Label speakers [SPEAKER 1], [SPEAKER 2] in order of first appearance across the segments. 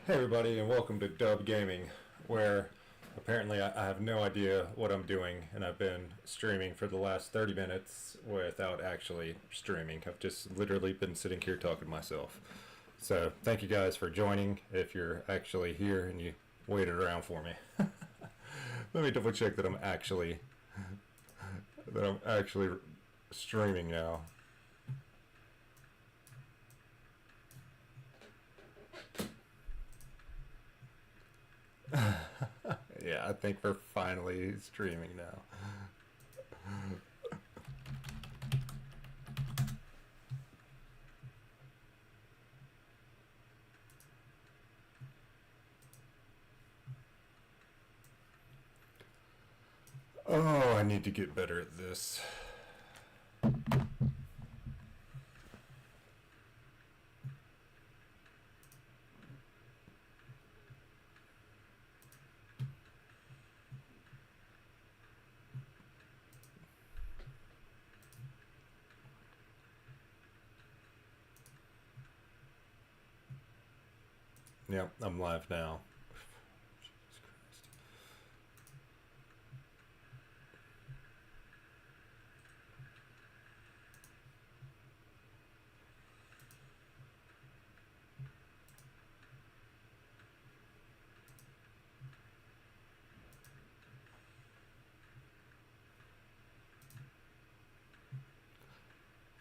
[SPEAKER 1] Hey everybody, and welcome to Dub Gaming, where apparently I have no idea what I'm doing, and I've been streaming for the last 30 minutes without actually streaming. I've just literally been sitting here talking to myself. So thank you guys for joining, if you're actually here and you waited around for me. Let me double check that I'm actually streaming now. Yeah, I think we're finally streaming now. Oh, I need to get better at this. Yep, I'm live now. Jesus Christ.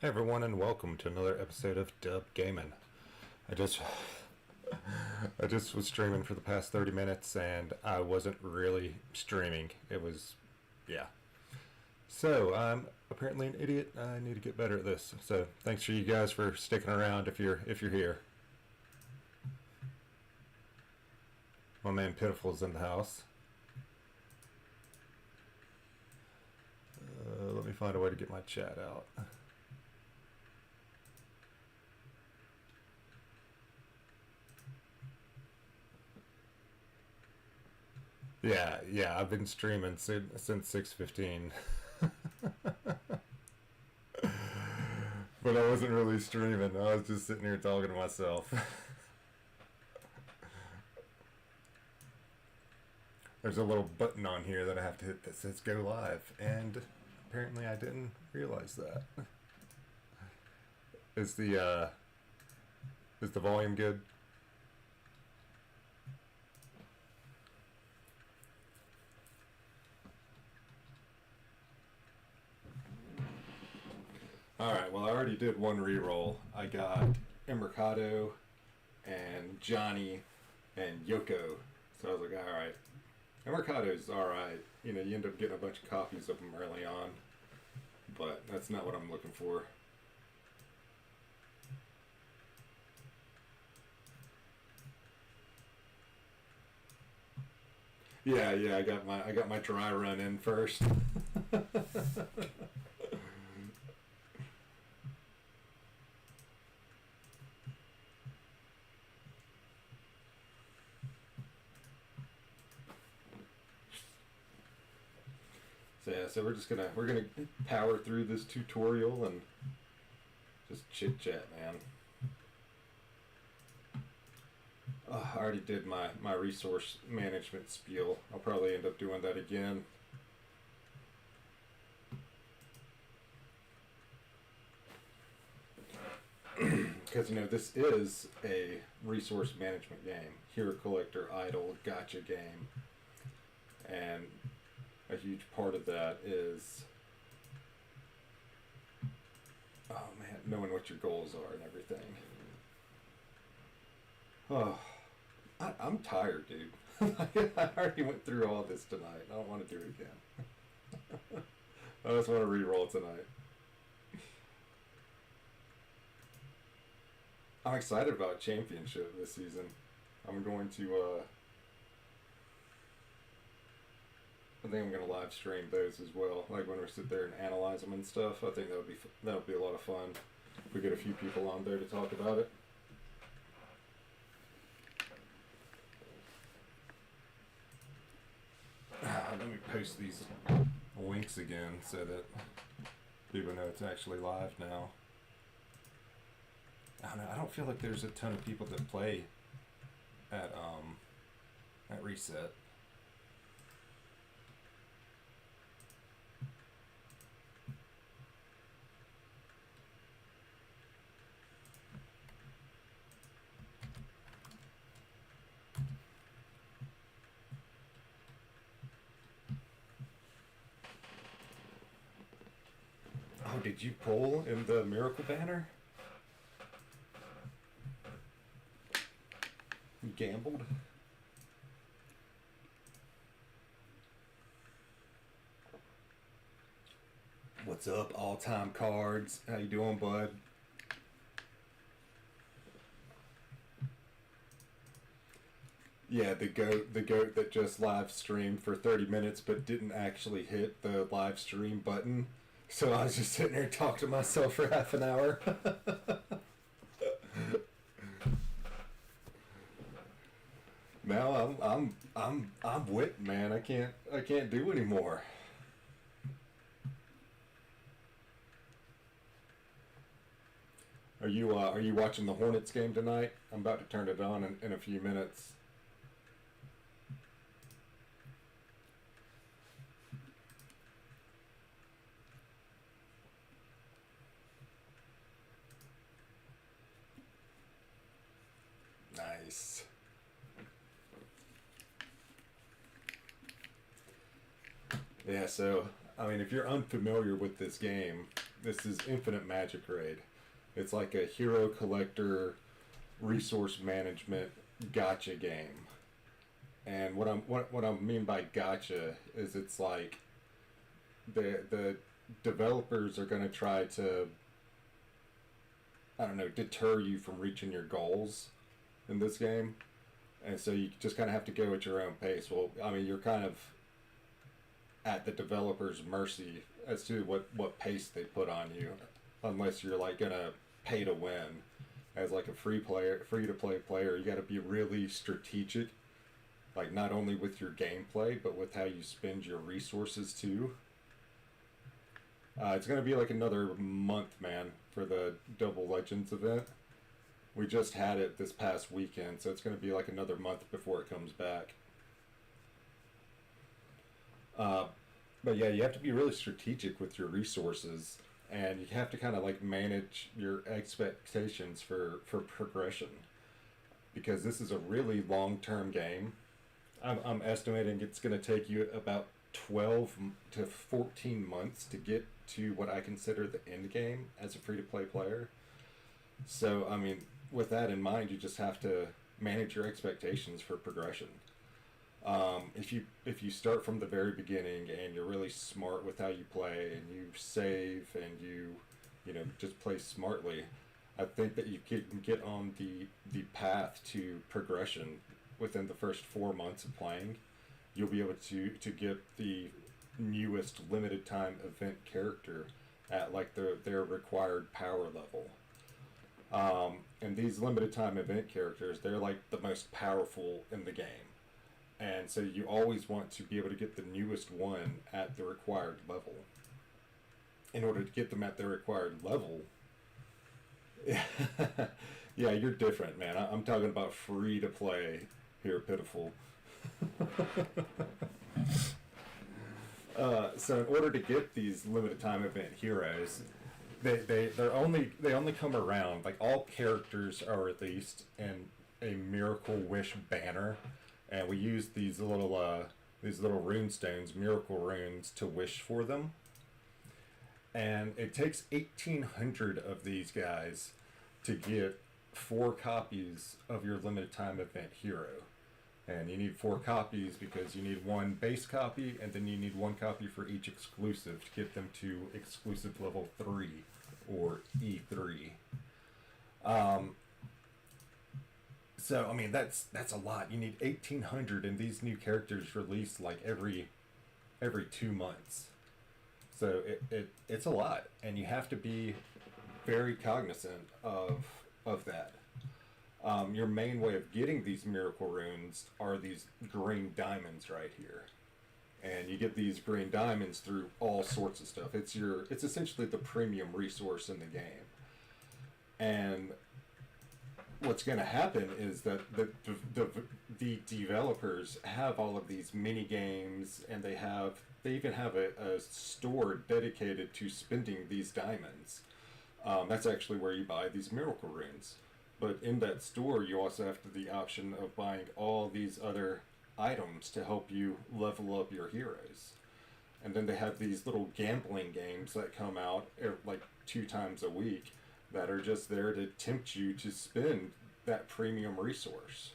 [SPEAKER 1] Hey everyone, and welcome to another episode of Dub Gaming. I just was streaming for the past 30 minutes, and I wasn't really streaming. It was, yeah. So I'm apparently an idiot. I need to get better at this. So thanks for you guys for sticking around if you're here. My man Pitiful's in the house. Let me find a way to get my chat out. Yeah, I've been streaming since 6:15. But I wasn't really streaming. I was just sitting here talking to myself. There's a little button on here that I have to hit that says go live, and apparently I didn't realize that. Is the volume good? Alright, well I already did one reroll. I got Emercado and Johnny and Yoko. So I was like, alright. Emercado's alright. You know, you end up getting a bunch of copies of them early on. But that's not what I'm looking for. Yeah, I got my dry run in first. So yeah, so we're gonna power through this tutorial and just chit chat, man. I already did my resource management spiel. I'll probably end up doing that again. Because, you know, this is a resource management game. Hero Collector, Idle, Gacha game. And a huge part of that is, oh man, knowing what your goals are and everything. Oh, I'm tired, dude. I already went through all this tonight. I don't want to do it again. I just want to re-roll tonight. I'm excited about Championship this season. I'm going to, I think I'm going to live stream those as well. Like when we sit there and analyze them and stuff. I think that would be a lot of fun if we get a few people on there to talk about it. Let me post these links again so that people know it's actually live now. I don't know. I don't feel like there's a ton of people that play at reset. Oh, did you pull in the Miracle Banner? You gambled? What's up, all-time cards? How you doing, bud? Yeah, the goat that just live streamed for 30 minutes but didn't actually hit the live stream button. So I was just sitting there talking to myself for half an hour. Now I'm whipped, man. I can't do anymore. Are you watching the Hornets game tonight? I'm about to turn it on in a few minutes. Nice. Yeah, so I mean, if you're unfamiliar with this game, this is Infinite Magic Raid. It's like a hero collector resource management gotcha game. And what I mean by gotcha is it's like the developers are going to try to, I don't know, deter you from reaching your goals in this game. And so you just kind of have to go at your own pace. Well, I mean, you're kind of at the developer's mercy as to what pace they put on you, unless you're like gonna pay to win. As like a free to play player, you got to be really strategic, like not only with your gameplay but with how you spend your resources too. It's gonna be like another month, man, for the Double Legends event. We just had it this past weekend, so it's gonna be like another month before it comes back. Uh, but yeah, you have to be really strategic with your resources, and you have to kind of like manage your expectations for progression, because this is a really long term game. I'm estimating it's going to take you about 12 to 14 months to get to what I consider the end game as a free to play player. So, I mean, with that in mind, you just have to manage your expectations for progression. If you start from the very beginning and you're really smart with how you play and you save and you just play smartly, I think that you can get on the path to progression within the first 4 months of playing. You'll be able to get the newest limited time event character at like their required power level. And these limited time event characters, they're like the most powerful in the game. And so you always want to be able to get the newest one at the required level. In order to get them at their required level, yeah, yeah, you're different, man. I'm talking about free to play here, pitiful. So in order to get these limited time event heroes, they only come around, like all characters are released in a Miracle Wish banner, and we use these little rune stones, miracle runes, to wish for them. And it takes 1,800 of these guys to get 4 copies of your limited time event hero. And you need 4 copies because you need one base copy, and then you need 1 copy for each exclusive to get them to exclusive level 3 or E3. Um, so I mean that's a lot. You need 1,800, and these new characters release like every 2 months. So it's a lot, and you have to be very cognizant of that. Your main way of getting these miracle runes are these green diamonds right here, and you get these green diamonds through all sorts of stuff. It's essentially the premium resource in the game, and what's going to happen is that the the developers have all of these mini games, and they even have a store dedicated to spending these diamonds. That's actually where you buy these miracle runes. But in that store, you also have the option of buying all these other items to help you level up your heroes. And then they have these little gambling games that come out like 2 times a week that are just there to tempt you to spend that premium resource.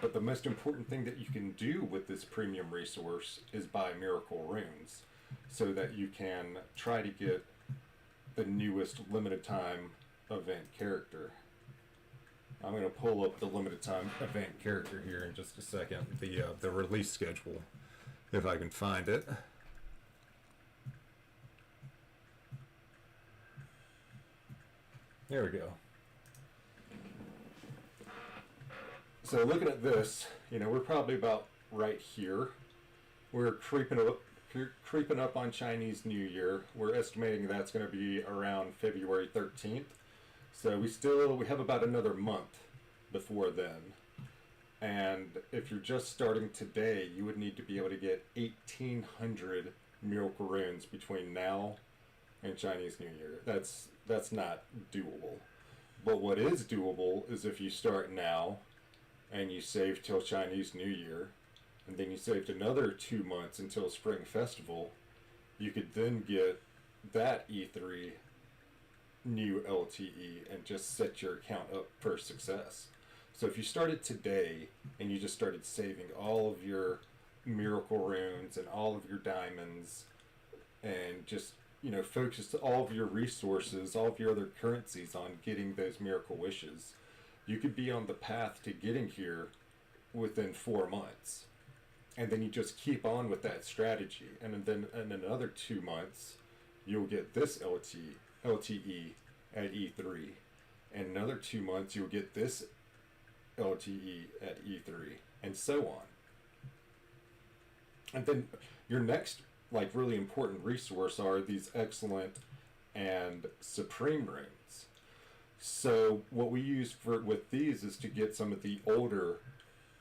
[SPEAKER 1] But the most important thing that you can do with this premium resource is buy miracle runes so that you can try to get the newest limited time event character. I'm going to pull up the limited time event character here in just a second, the release schedule, if I can find it. There we go. So looking at this, we're probably about right here. We're creeping up on Chinese New Year. We're estimating that's going to be around February 13th. So we have about another month before then. And if you're just starting today, you would need to be able to get 1,800 miracle runes between now and Chinese New Year. That's not doable. But what is doable is if you start now and you save till Chinese New Year, and then you saved another 2 months until Spring Festival, you could then get that E3 new LTE and just set your account up for success. So if you started today and you just started saving all of your miracle runes and all of your diamonds and just focused all of your resources, all of your other currencies on getting those miracle wishes, you could be on the path to getting here within 4 months. And then you just keep on with that strategy. And then in another 2 months, you'll get this LTE at E3. And another 2 months, you'll get this LTE at E3. And so on. And then your next really important resource are these excellent and supreme runes. So what we use with these is to get some of the older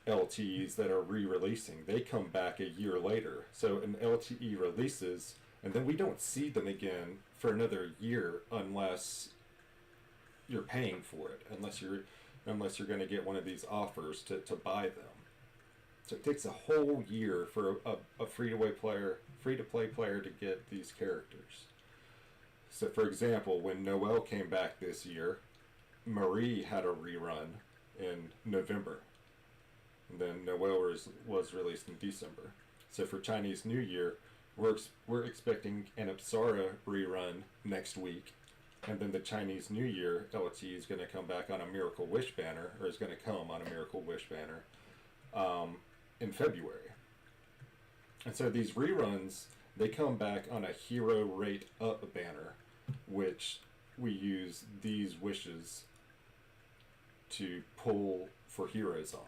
[SPEAKER 1] LTEs that are re-releasing. They come back a year later. So an LTE releases, and then we don't see them again for another year unless you're paying for it, unless you're going to get one of these offers to buy them. So it takes a whole year for a free-to-play player to get these characters. So for example, when Noelle came back this year, Marie had a rerun in November. And then Noelle was released in December. So for Chinese New Year, we're expecting an Apsara rerun next week. And then the Chinese New Year LT is going to come back on a Miracle Wish banner, or is going to come on a Miracle Wish banner in February. And so these reruns, they come back on a Hero Rate Up banner, which we use these wishes to pull for heroes on.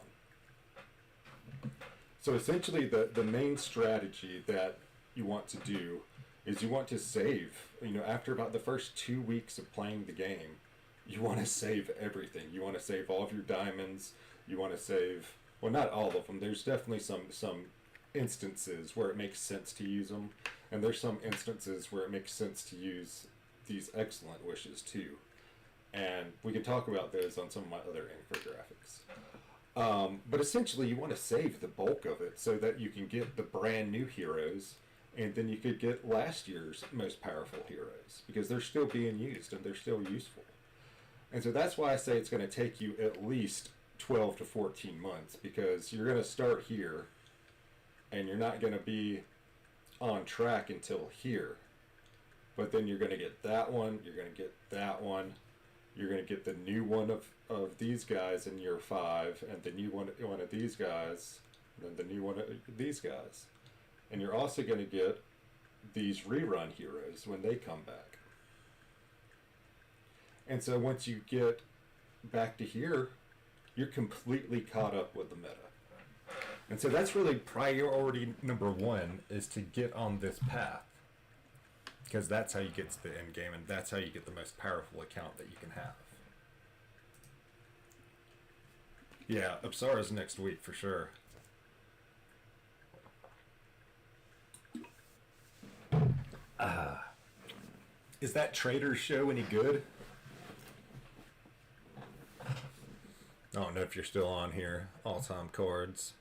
[SPEAKER 1] So essentially the main strategy that you want to do is you want to save, after about the first 2 weeks of playing the game, you want to save everything. You want to save all of your diamonds. You want to save, well, not all of them. There's definitely some instances where it makes sense to use them, and there's some instances where it makes sense to use these excellent wishes too. And we can talk about those on some of my other infographics. But essentially, you want to save the bulk of it so that you can get the brand new heroes, and then you could get last year's most powerful heroes, because they're still being used and they're still useful. And so that's why I say it's going to take you at least 12 to 14 months, because you're going to start here, and you're not going to be on track until here. But then you're going to get that one, you're going to get that one, you're going to get the new one of these guys in year 5, and the new one of these guys, and then the new one of these guys. And you're also going to get these rerun heroes when they come back. And so once you get back to here, you're completely caught up with the meta. And so that's really priority number 1, is to get on this path. Because that's how you get to the end game, and that's how you get the most powerful account that you can have. Yeah, Apsara's next week for sure. Is that Trader's show any good? I don't know if you're still on here. All time cards.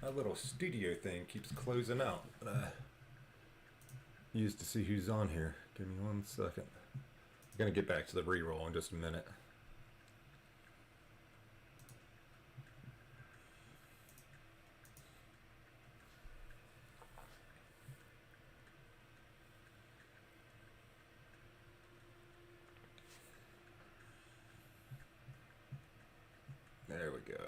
[SPEAKER 1] My little studio thing keeps closing out. But I used to see who's on here. Give me 1 second. I'm gonna get back to the reroll in just a minute. There we go.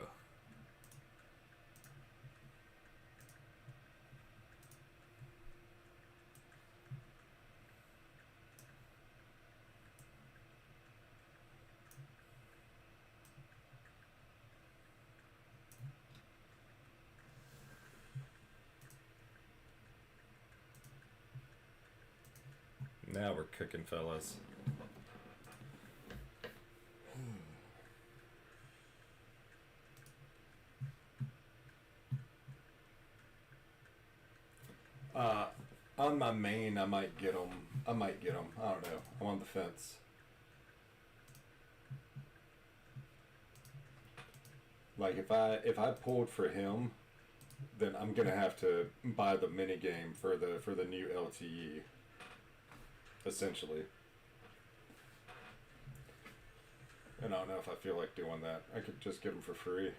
[SPEAKER 1] Now we're cooking, fellas. On my main, I might get them. I might get them. I don't know. I'm on the fence. Like if I pulled for him, then I'm gonna have to buy the mini game for the new LTE. Essentially. And I don't know if I feel like doing that. I could just get them for free.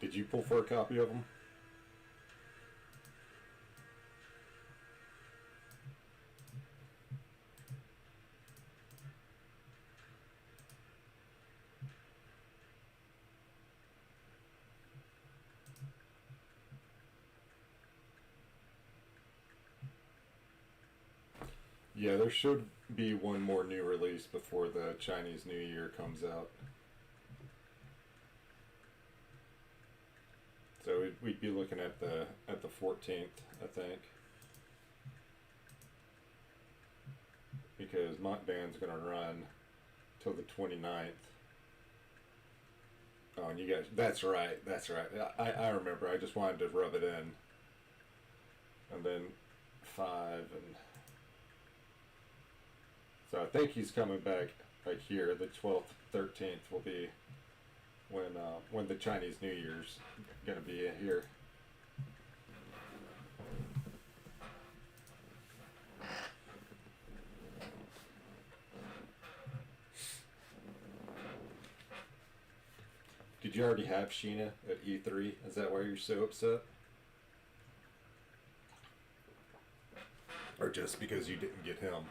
[SPEAKER 1] Did you pull for a copy of them? Yeah, there should be one more new release before the Chinese New Year comes out. So we'd be looking at the 14th, I think, because Montban's gonna run till the 29th. Oh, and you guys, that's right. I remember. I just wanted to rub it in, and then 5 and. So I think he's coming back like here. The 12th, 13th will be when the Chinese New Year's gonna be here. Did you already have Sheena at E3? Is that why you're so upset? Or just because you didn't get him?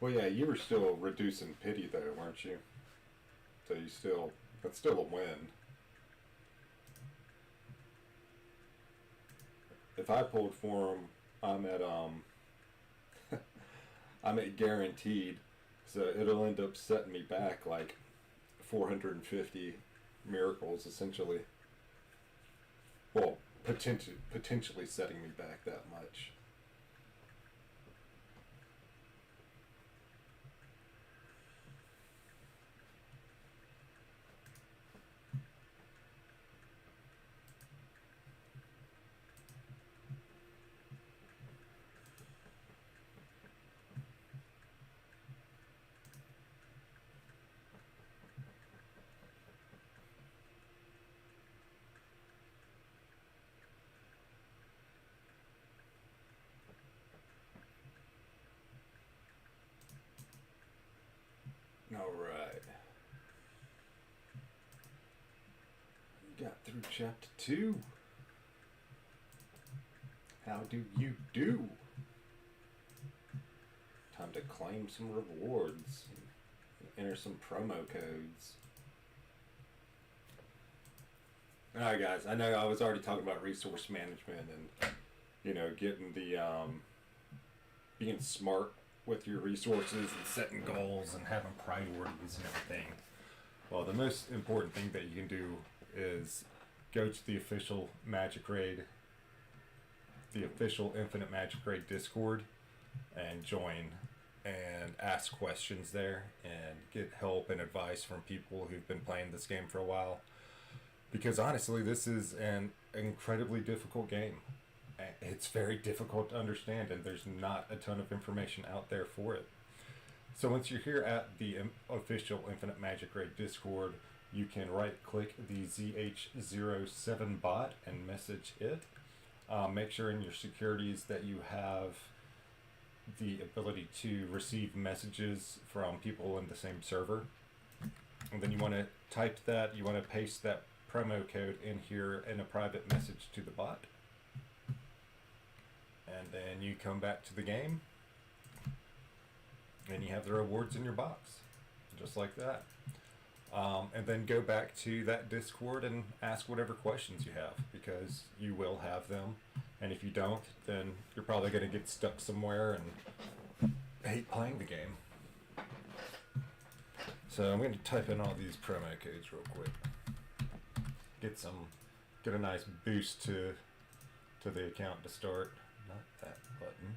[SPEAKER 1] Well, yeah, you were still reducing pity though, weren't you? So that's still a win. If I pulled for him, I'm at I'm at guaranteed, so it'll end up setting me back like 450 miracles essentially. Well, potentially setting me back that much. Alright. Got through chapter 2. How do you do? Time to claim some rewards. Enter some promo codes. Alright guys, I know I was already talking about resource management and, you know, getting the, being smart with your resources and setting goals and having priorities and everything. Well, the most important thing that you can do is go to the official Magic Raid, the official Infinite Magic Raid Discord, and join and ask questions there and get help and advice from people who've been playing this game for a while. Because honestly, this is an incredibly difficult game. It's very difficult to understand, and there's not a ton of information out there for it. So once you're here at the official Infinite Magic Raid Discord, you can right-click the ZH07 bot and message it. Make sure in your securities that you have the ability to receive messages from people in the same server. And then you want to type that, you want to paste that promo code in here in a private message to the bot. And then you come back to the game and you have the rewards in your box, just like that. And then go back to that Discord and ask whatever questions you have, because you will have them. And if you don't, then you're probably going to get stuck somewhere and hate playing the game. So I'm going to type in all these promo codes real quick. Get a nice boost to the account to start. Not that button.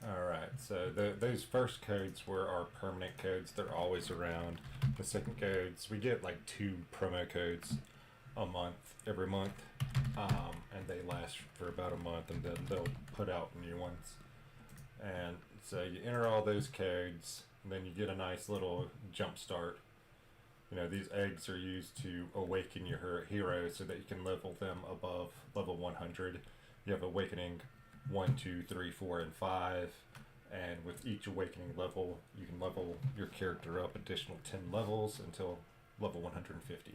[SPEAKER 1] Alright, so those first codes were our permanent codes. They're always around. The second codes, we get like 2 promo codes a month, every month. And they last for about a month, and then they'll put out new ones. And so you enter all those codes, and then you get a nice little jump start. You know, these eggs are used to awaken your heroes so that you can level them above level 100. You have awakening 1, 2, 3, 4, and 5, and with each awakening level you can level your character up additional 10 levels until level 150.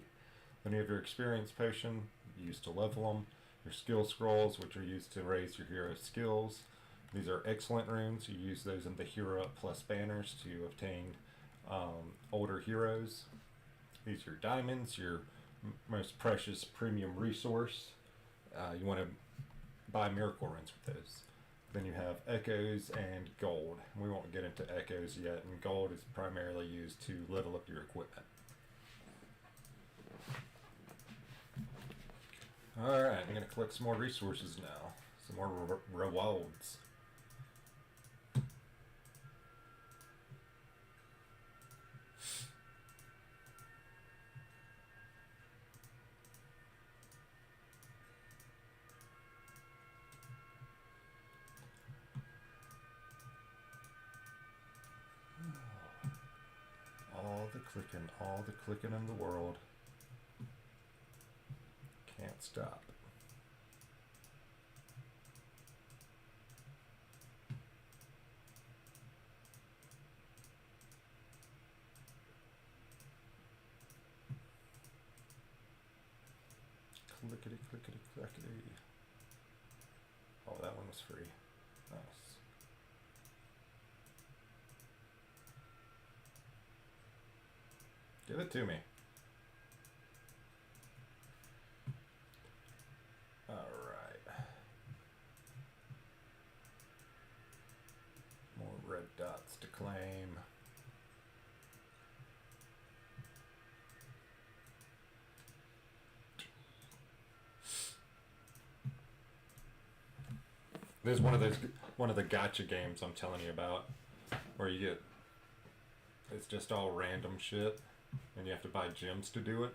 [SPEAKER 1] Then you have your experience potion used to level them, your skill scrolls, which are used to raise your hero skills. These are excellent runes. You use those in the Hero Up Plus banners to obtain older heroes. These are diamonds, your most precious premium resource. You want to buy miracle runes with those. Then you have echoes and gold. We won't get into echoes yet, and gold is primarily used to level up your equipment. Alright, I'm going to collect some more resources now. Some more rewards. All the clicking in the world. Can't stop. Clickety, clickety, clickety. Oh, that one was free. Nice. Give it to me. Alright. It's one of the gotcha games I'm telling you about, where you get it's just all random shit, and you have to buy gems to do it.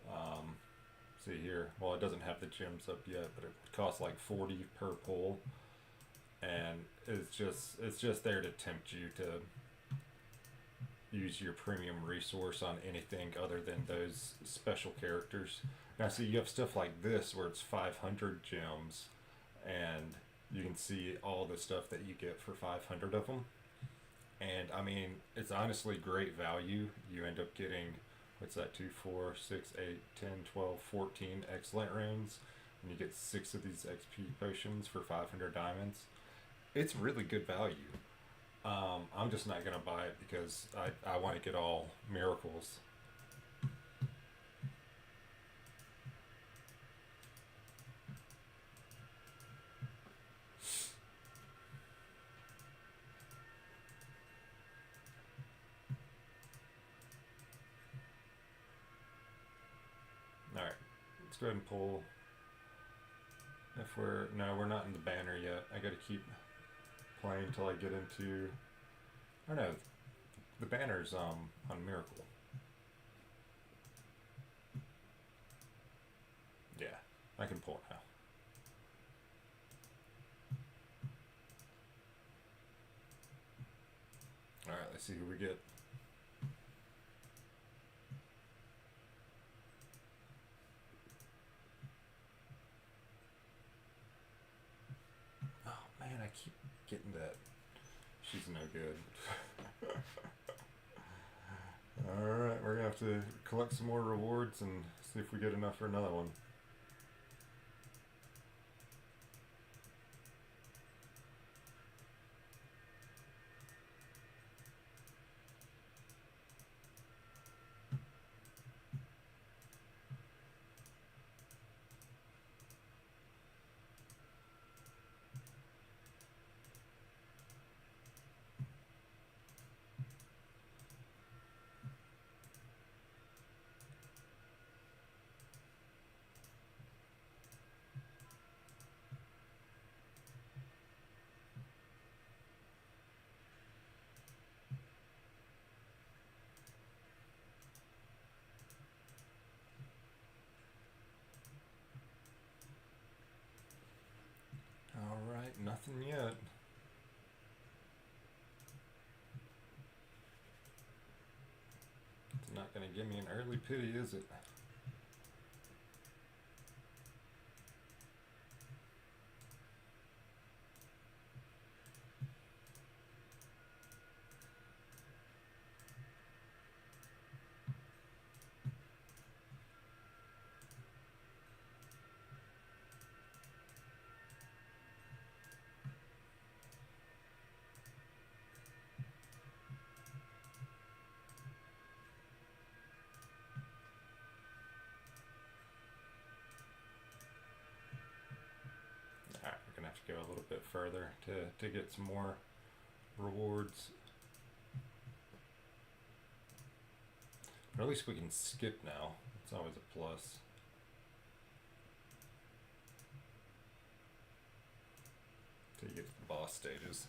[SPEAKER 1] Um, See here, well, it doesn't have the gems up yet, but it costs like 40 per pull, and it's just there to tempt you to use your premium resource on anything other than those special characters. Now, see, you have stuff like this where it's 500 gems, and you can see all the stuff that you get for 500 of them. And I mean, it's honestly great value. You end up getting, what's that, 2, 4, 6, 8, 10, 12, 14 excellent runes, and you get 6 of these XP potions for 500 diamonds. It's really good value. I'm just not gonna buy it because I want to get all miracles. All right, let's go ahead and pull. If we're no, we're not in the banner yet. I gotta keep playing until I get into. I don't know. The banner's on miracle. Yeah, I can pull it now. All right, let's see who we get. Oh man, I keep getting that. She's no good. Alright, we're gonna have to collect some more rewards and see if we get enough for another one. Alright, nothing yet. It's not gonna give me an early pity, is it? Alright, we're gonna have to go a little bit further to get some more rewards. Or at least we can skip now. It's always a plus. Till you get to the boss stages.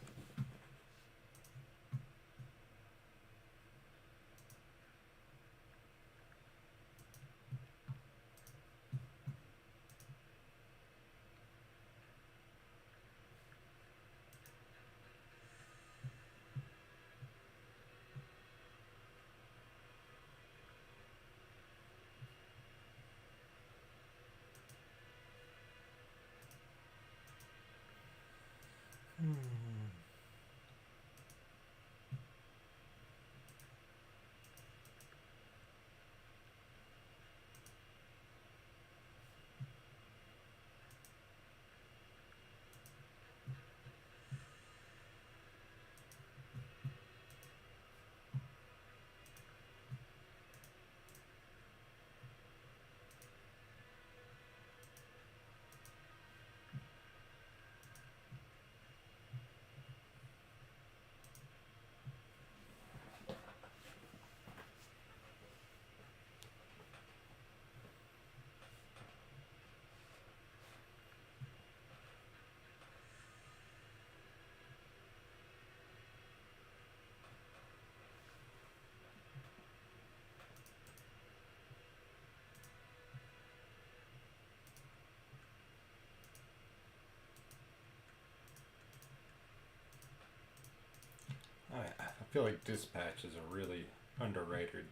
[SPEAKER 1] feel like Dispatch is a really underrated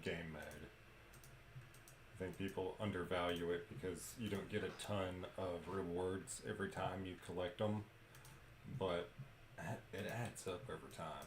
[SPEAKER 1] game mode. I think people undervalue it because you don't get a ton of rewards every time you collect them, but it adds up over time.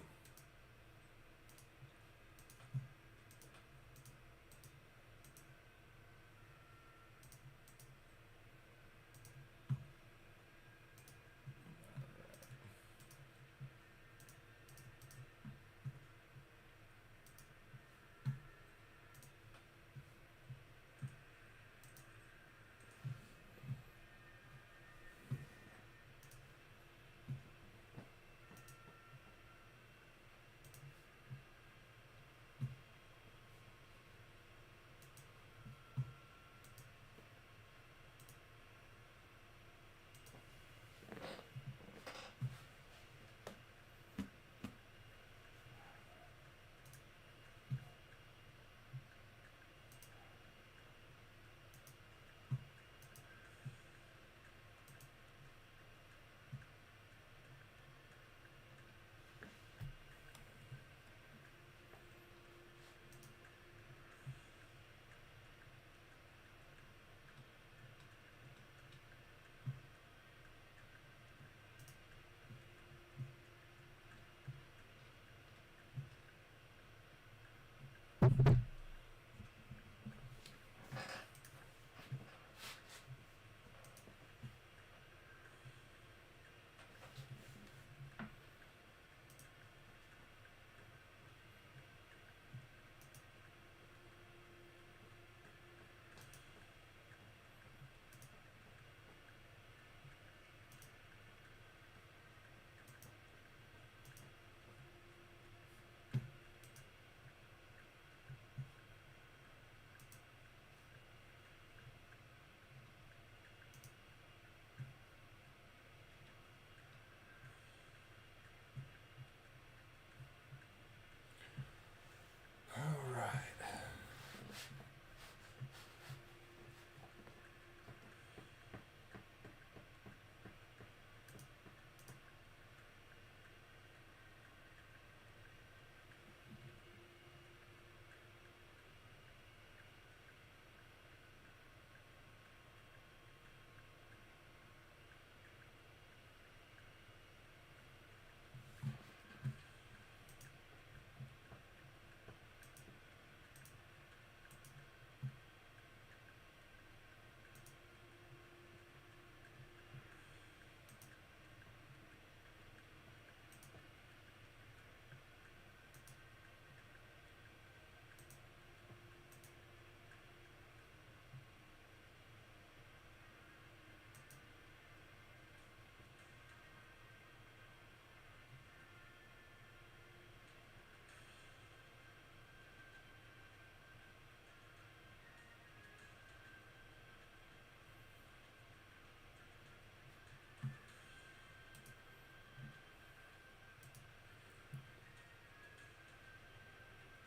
[SPEAKER 1] Alright.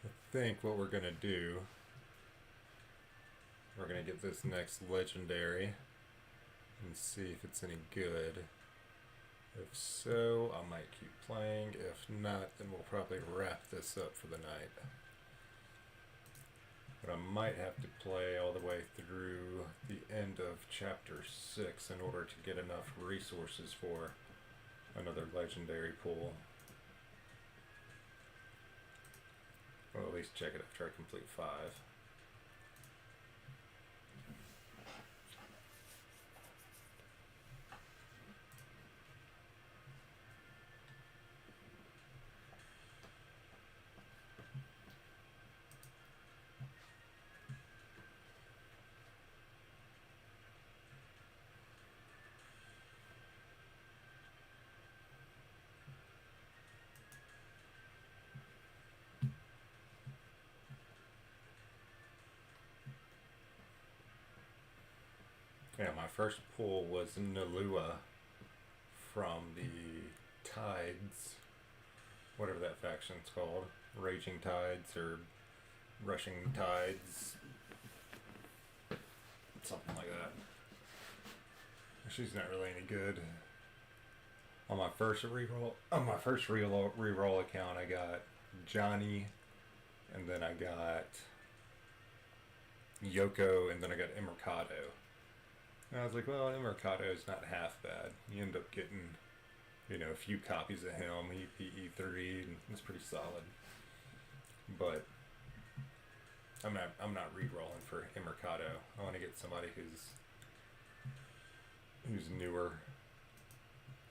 [SPEAKER 1] I think what we're gonna do, we're gonna get this next legendary and see if it's any good. If so, I might keep playing. If not, then we'll probably wrap this up for the night. But I might have to play all the way through the end of chapter 6 in order to get enough resources for another legendary pool. Or at least check it after I complete 5. Yeah, my first pull was Nalua from the Tides, whatever that faction's called. Raging Tides or Rushing Tides. Something like that. She's not really any good. On my first reroll account, I got Johnny, and then I got Yoko, and then I got Emercado. And I was like, well, Emercado is not half bad. You end up getting, a few copies of him, E3, and it's pretty solid. But I'm not re-rolling for Emercado. I want to get somebody who's newer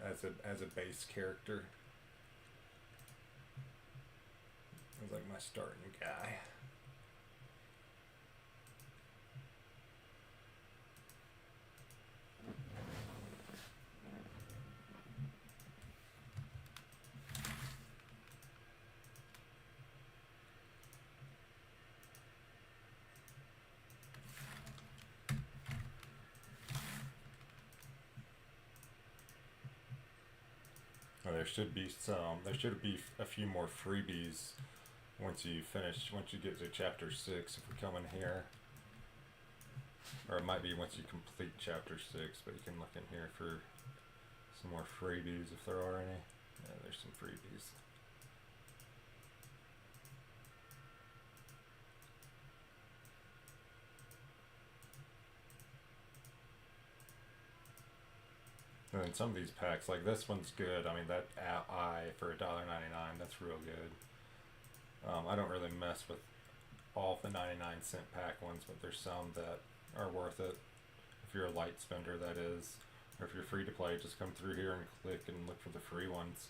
[SPEAKER 1] as a base character. It's like my starting guy. There should be a few more freebies once you get to chapter 6 if we come in here. Or it might be once you complete chapter 6, but you can look in here for some more freebies if there are any. Yeah, there's some freebies. And then some of these packs, like this one's good. I mean, that eye for $1.99, that's real good. I don't really mess with all of the 99-cent pack ones, but there's some that are worth it. If you're a light spender, that is. Or if you're free to play, just come through here and click and look for the free ones.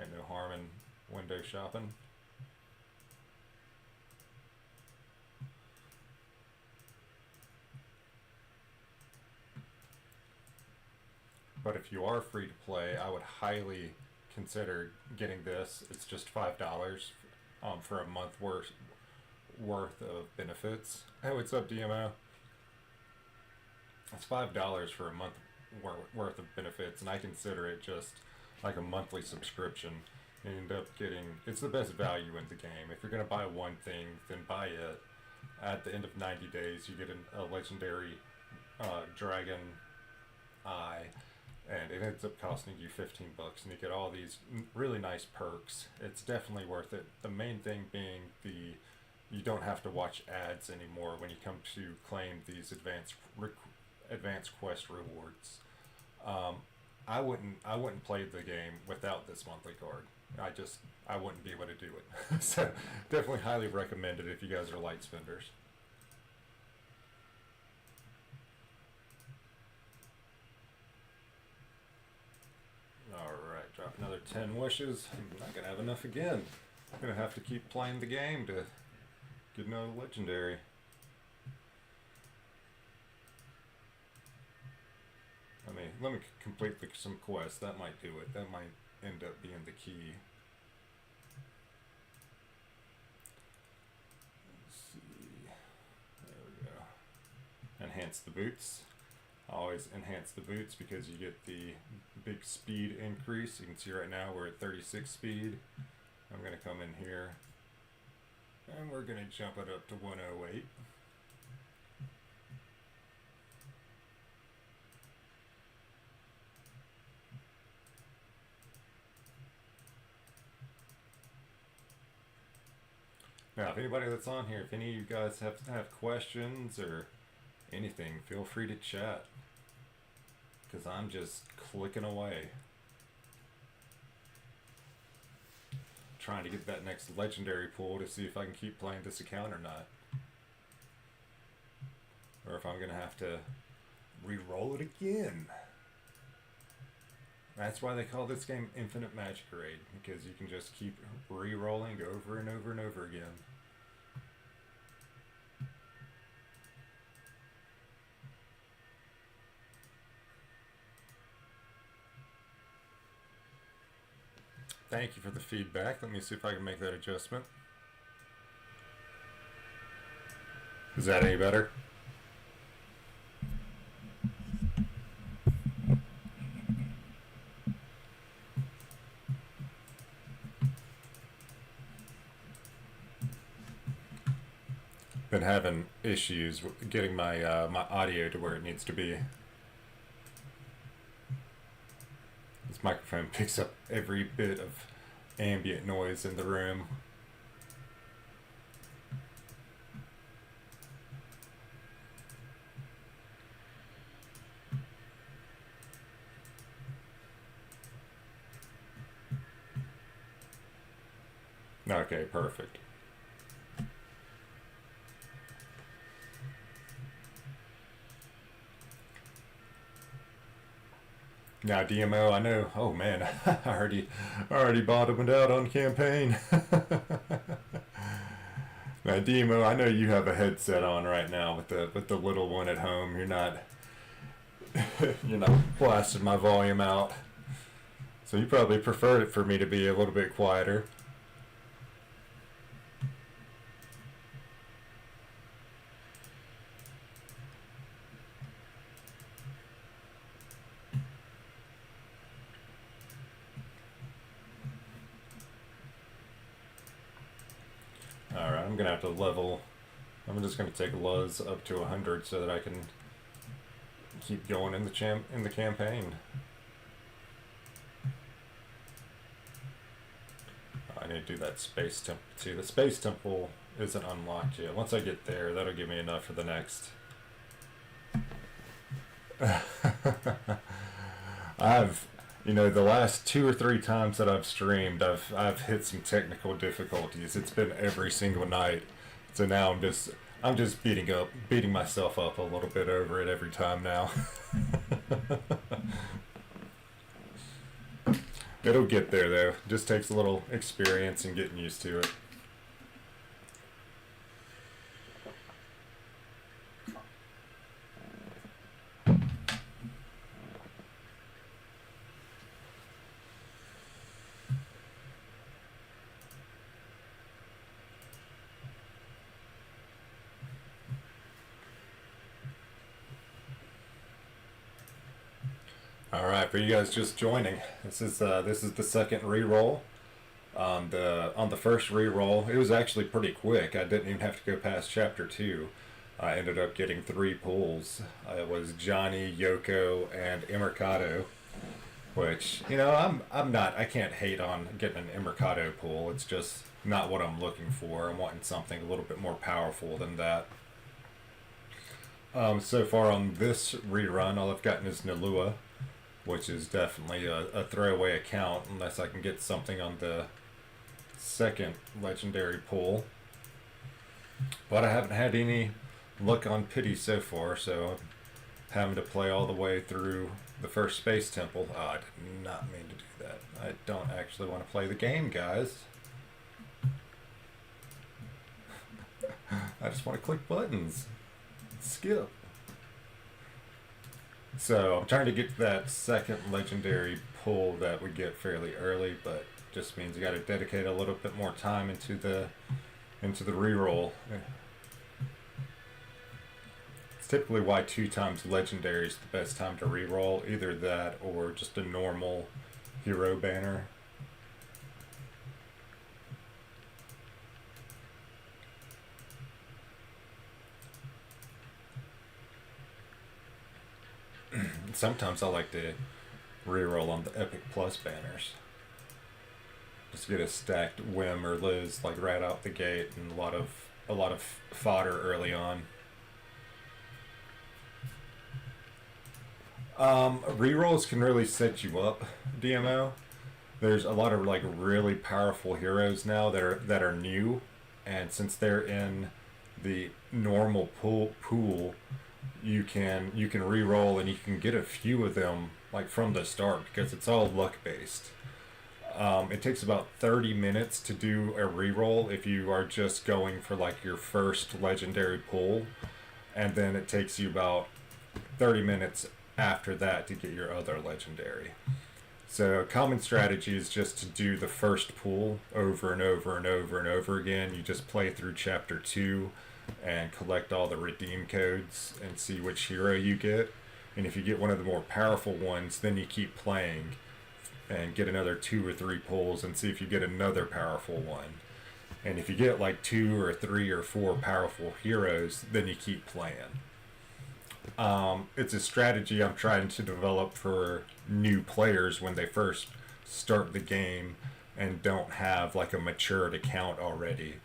[SPEAKER 1] Ain't no harm in window shopping. But if you are free to play, I would highly consider getting this. It's just $5 for a month worth of benefits. Hey, what's up, DMO? It's $5 for a month worth of benefits, and I consider it just like a monthly subscription. You end up getting, it's the best value in the game. If you're going to buy one thing, then buy it. At the end of 90 days, you get a legendary dragon eye, and it ends up costing you $15, and you get all these really nice perks. It's definitely worth it. The main thing being you don't have to watch ads anymore when you come to claim these advanced quest rewards. I wouldn't play the game without this monthly card. I wouldn't be able to do it. So definitely highly recommend it if you guys are light spenders. Alright, drop another 10 wishes. I'm not gonna have enough again. I'm gonna have to keep playing the game to get another legendary. Let me complete some quests. That might do it. That might end up being the key. Let's see. There we go. Enhance the boots. I always enhance the boots because you get the big speed increase. You can see right now we're at 36 speed. I'm going to come in here and we're going to jump it up to 108. Now, if anybody that's on here, if any of you guys have questions or anything, feel free to chat. Because I'm just clicking away. Trying to get that next legendary pool to see if I can keep playing this account or not. Or if I'm going to have to re-roll it again. That's why they call this game Infinite Magic Raid, because you can just keep re-rolling over and over and over again. Thank you for the feedback. Let me see if I can make that adjustment. Is that any better? Been having issues with getting my my audio to where it needs to be. microphone picks up every bit of ambient noise in the room. Okay, perfect. Now DMO, I know. Oh man, I already bottomed out on campaign. Now DMO, I know you have a headset on right now with the little one at home. You're not blasting my volume out. So you probably preferred it for me to be a little bit quieter. Alright, I'm gonna have to level. I'm just gonna take Luz up to 100 so that I can keep going in the campaign. I need to do that space temple too. The space temple isn't unlocked yet. Once I get there, that'll give me enough for the next. The last 2 or 3 times that I've streamed, I've hit some technical difficulties. It's been every single night. So now I'm just beating myself up a little bit over it every time now. It'll get there though. Just takes a little experience and getting used to it. All right, for you guys just joining, this is the second reroll. On the first reroll, it was actually pretty quick. I didn't even have to go past chapter 2. I ended up getting 3 pulls. It was Johnny, Yoko, and Emercado, which I can't hate on getting an Emercado pull. It's just not what I'm looking for. I'm wanting something a little bit more powerful than that. So far on this rerun, all I've gotten is Nalua, which is definitely a throwaway account unless I can get something on the second legendary pull. But I haven't had any luck on Pity so far, so I'm having to play all the way through the first space temple. Oh, I did not mean to do that. I don't actually want to play the game, guys. I just want to click buttons. Skip. So I'm trying to get to that second legendary pull that we get fairly early, but just means you got to dedicate a little bit more time into the reroll. It's typically why 2 times legendary is the best time to reroll, either that or just a normal hero banner. Sometimes I like to reroll on the Epic Plus banners. Just get a stacked Whim or Liz like right out the gate, and a lot of fodder early on. Rerolls can really set you up, DMO. There's a lot of like really powerful heroes now that are new, and since they're in the normal pool, you can re-roll and you can get a few of them like from the start because it's all luck based. It takes about 30 minutes to do a re-roll if you are just going for like your first legendary pull, and then it takes you about 30 minutes after that to get your other legendary. So a common strategy is just to do the first pull over and over and over and over again. You just play through chapter 2 and collect all the redeem codes and see which hero you get. And if you get one of the more powerful ones, then you keep playing and get another 2 or 3 pulls and see if you get another powerful one. And if you get like 2 or 3 or 4 powerful heroes, then you keep playing. It's a strategy I'm trying to develop for new players when they first start the game and don't have like a matured account already.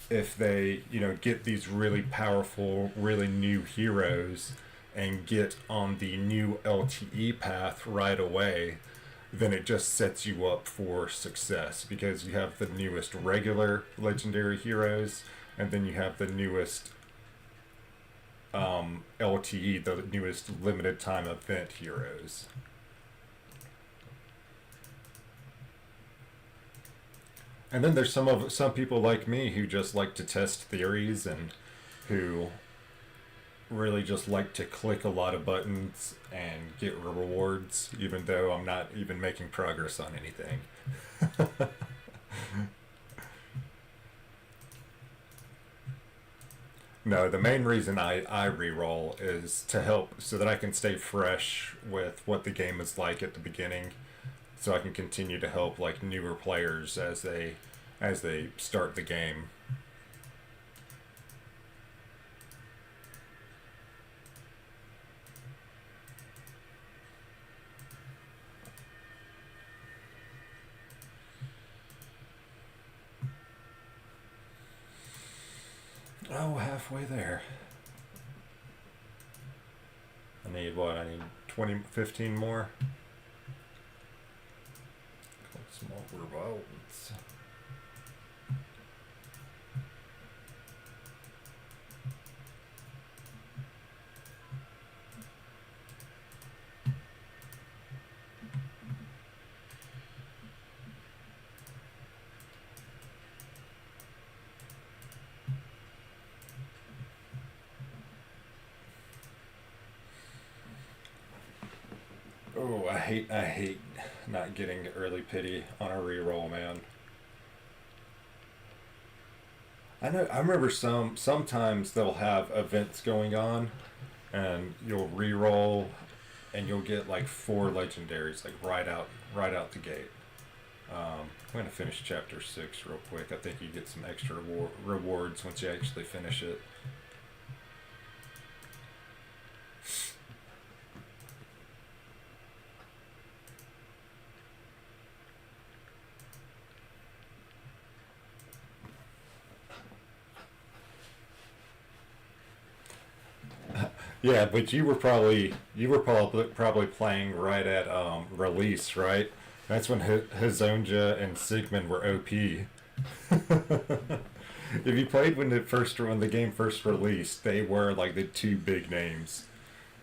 [SPEAKER 1] If they, get these really powerful, really new heroes and get on the new LTE path right away, then it just sets you up for success because you have the newest regular legendary heroes and then you have the newest LTE, the newest limited time event heroes. And then there's some people like me who just like to test theories and who really just like to click a lot of buttons and get rewards, even though I'm not even making progress on anything. No, the main reason I reroll is to help so that I can stay fresh with what the game is like at the beginning, so I can continue to help like newer players as they start the game. Oh, halfway there. I need what? I need 20, 15 more. Small revolts. Oh, I hate not getting early pity on a reroll, man. I remember sometimes they'll have events going on and you'll reroll and you'll get like four legendaries like right out the gate. I'm gonna finish chapter 6 real quick. I think you get some extra rewards once you actually finish it. Yeah, but you were probably playing right at release, right? That's when Hazonja and Sigmund were OP. If you played when the game first released, they were like the two big names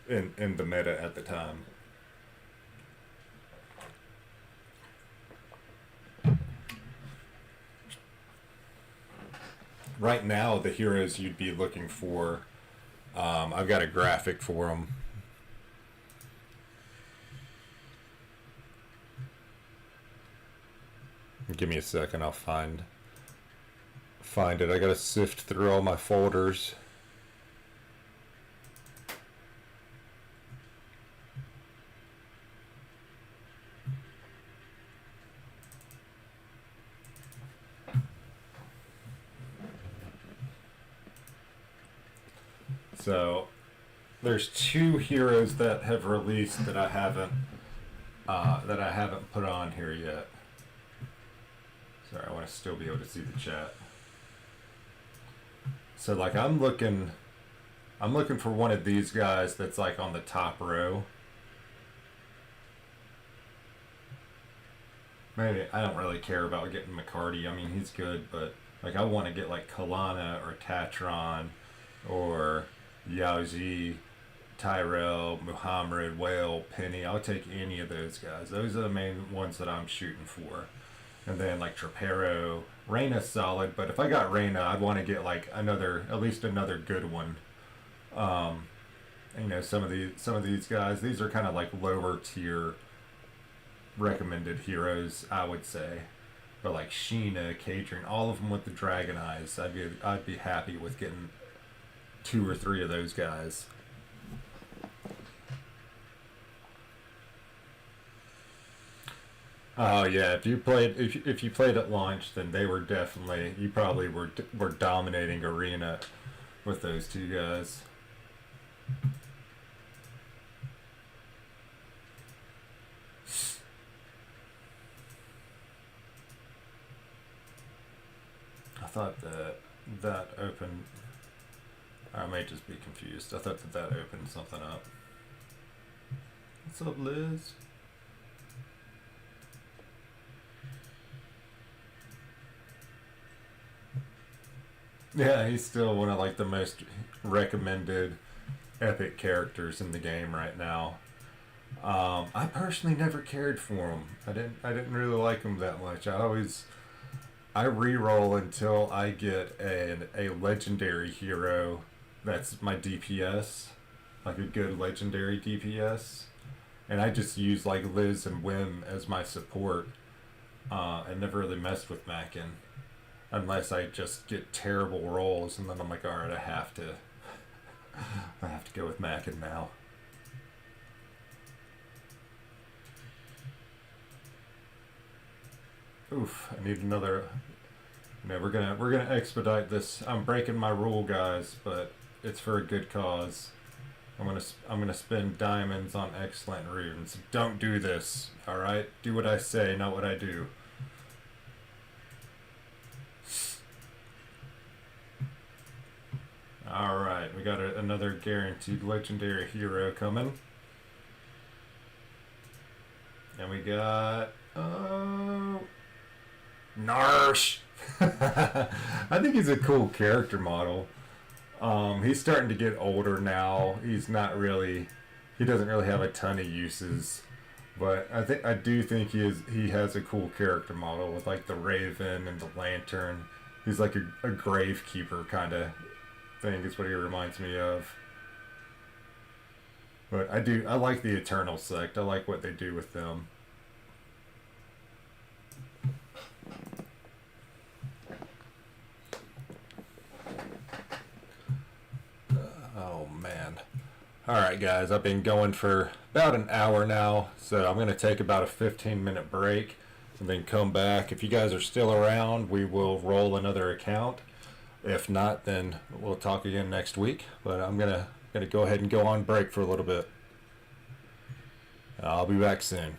[SPEAKER 1] in the meta at the time. Right now, the heroes you'd be looking for, I've got a graphic for them. Give me a second, I'll find it. I gotta sift through all my folders. So there's two heroes that have released that I haven't put on here yet. Sorry, I want to still be able to see the chat. So like I'm looking for one of these guys that's like on the top row. Maybe I don't really care about getting McCarty. I mean, he's good, but like I want to get like Kalana or Tatron or Yaoji, Tyrell, Muhammad, Whale, Penny. I'll take any of those guys. Those are the main ones that I'm shooting for. And then like Trapero, Reyna's solid, but if I got Reyna, I'd want to get like at least another good one. Um, some of these guys, these are kind of like lower tier recommended heroes, I would say. But like Sheena, Katrin, all of them with the dragon eyes, I'd be happy with getting two or three of those guys. Oh yeah, if you played at launch, then they were definitely you probably were dominating arena with those two guys. thought that that opened. I may just be confused. I thought that that opened something up. What's up, Liz? Yeah, he's still one of like the most recommended epic characters in the game right now. I personally never cared for him. I didn't really like him that much. I re-roll until I get a legendary hero that's my DPS, like a good legendary DPS, and I just use like Liz and Wim as my support, and never really messed with Mackin unless I just get terrible rolls, and then I'm like, all right, I have to go with Mackin now. Oof, I need another. No, we're gonna expedite this. I'm breaking my rule, guys, but it's for a good cause. I'm gonna spend diamonds on excellent runes. Don't do this. All right, do what I say, not what I do. All right, we got another guaranteed legendary hero coming, and we got Narsh. I think he's a cool character model. He's starting to get older now. He's not really. He doesn't really have a ton of uses, but I do think he has a cool character model with like the Raven and the Lantern. He's like a gravekeeper kind of thing. Is what he reminds me of. But I like the Eternal sect. I like what they do with them. Oh man. Alright, guys, I've been going for about an hour now, so I'm going to take about a 15-minute break and then come back. If you guys are still around, we will roll another account. If not, then we'll talk again next week. But I'm gonna go ahead and go on break for a little bit. I'll be back soon.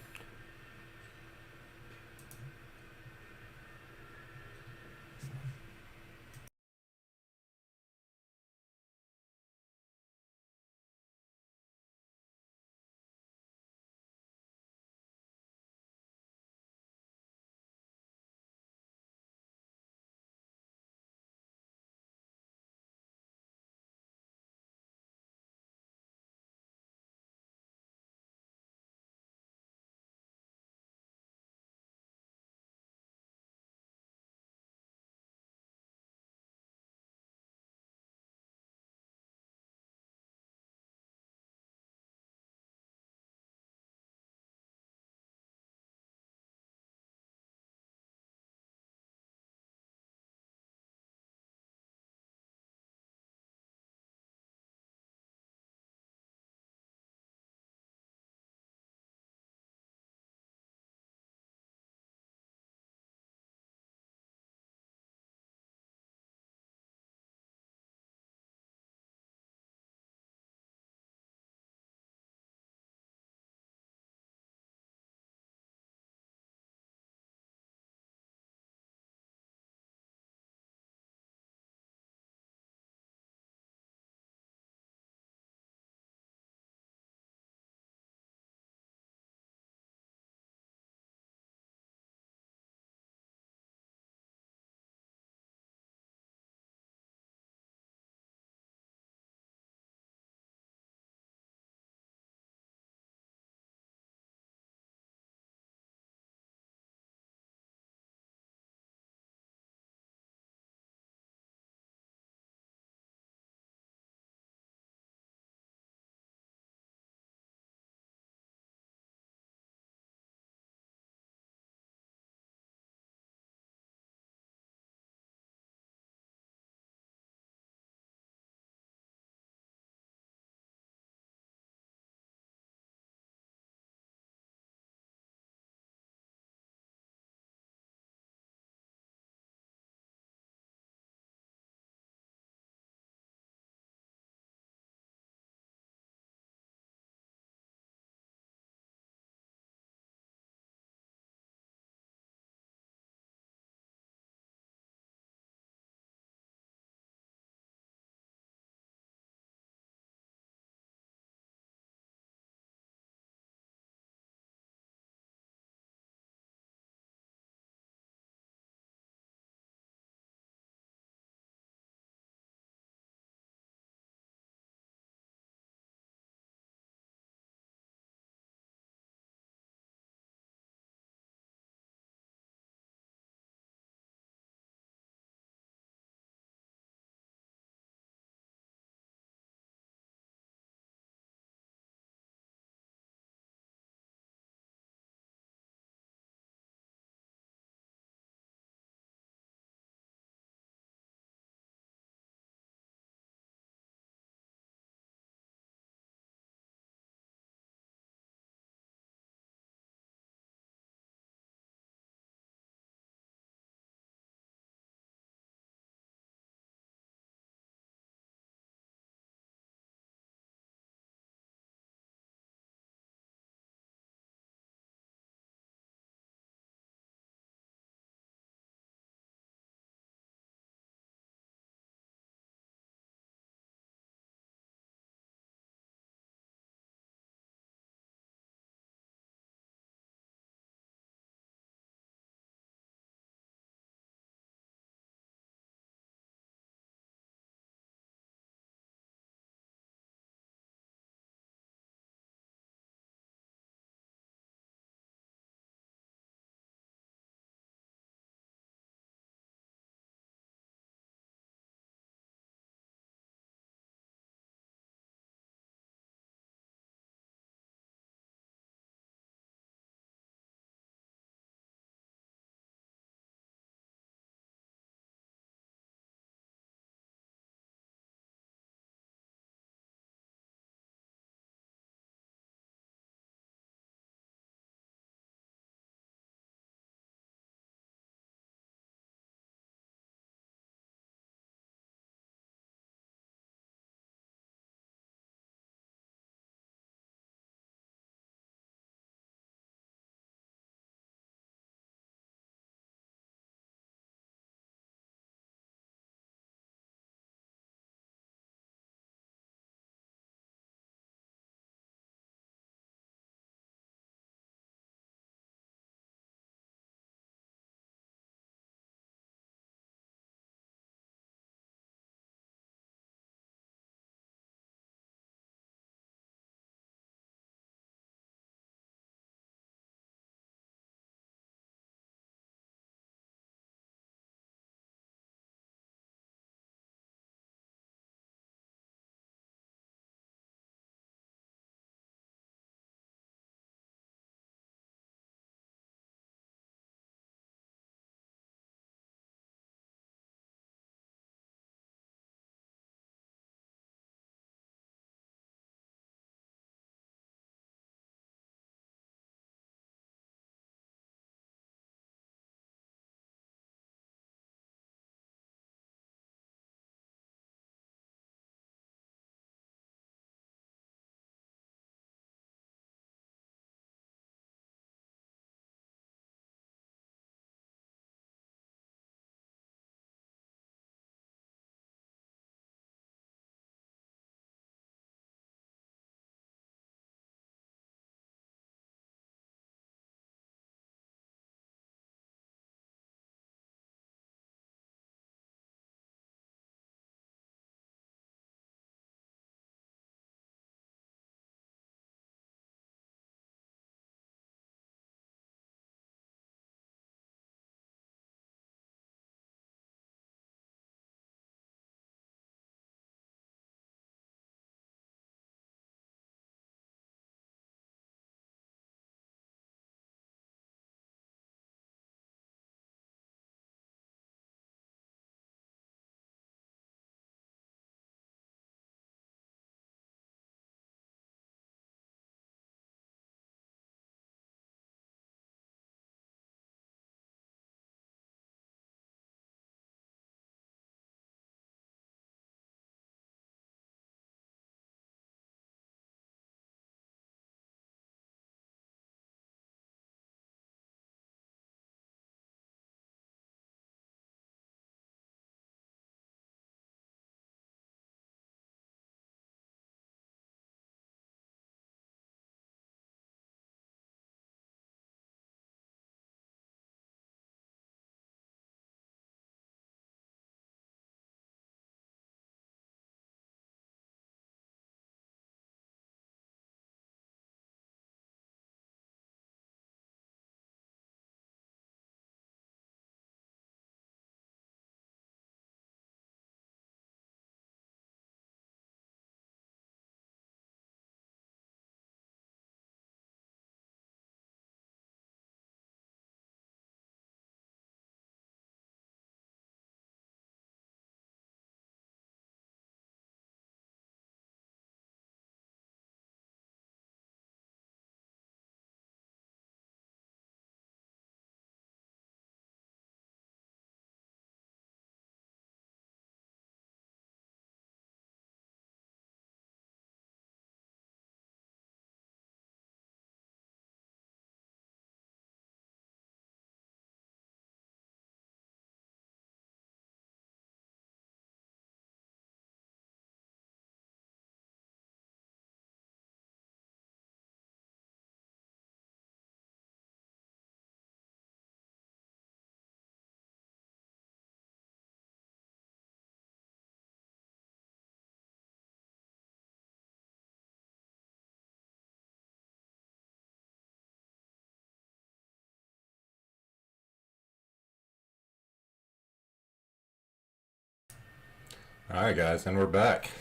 [SPEAKER 1] Alright guys, and we're back.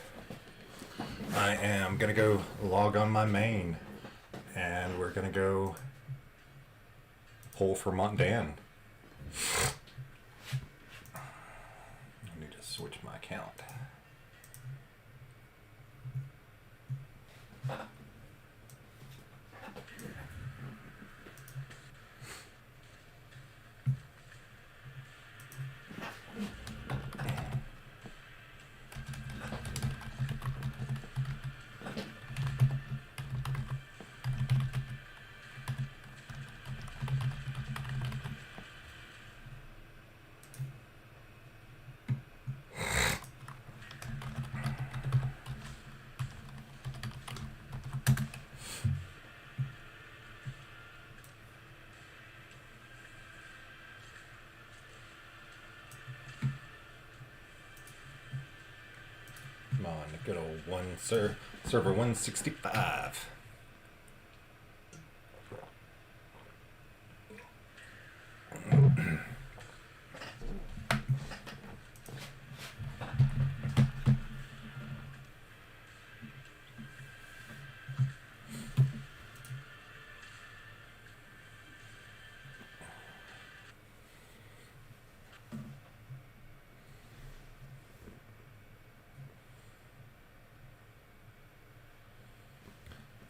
[SPEAKER 1] I am gonna go log on my main and we're gonna go pull for Montdan. I need to switch my account. Come on, the good old server 165.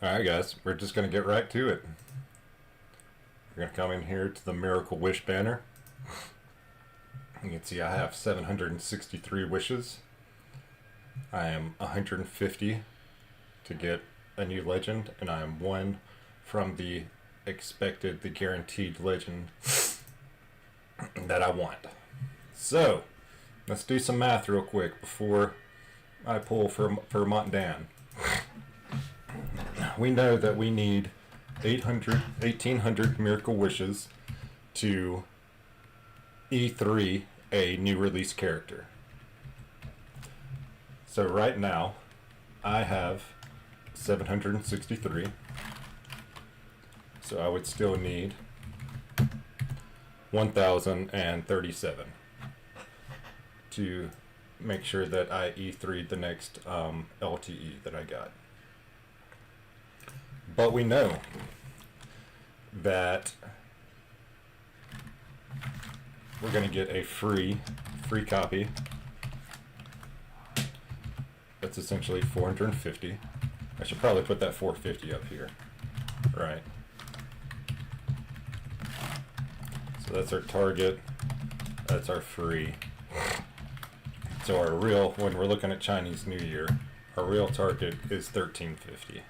[SPEAKER 1] Alright guys, we're just going to get right to it. We're going to come in here to the Miracle Wish banner. You can see I have 763 wishes. I am 150 to get a new legend, and I am 1 from the guaranteed legend that I want. So, let's do some math real quick before I pull for Montdan. We know that we need 1,800 Miracle Wishes to E3 a new release character. So right now, I have 763. So I would still need 1,037 to make sure that I E3'd the next LTE that I got. But we know that we're going to get a free copy. That's essentially 450. I should probably put that 450 up here. Right. So that's our target. That's our free. So our real, when we're looking at Chinese New Year, our real target is 1350.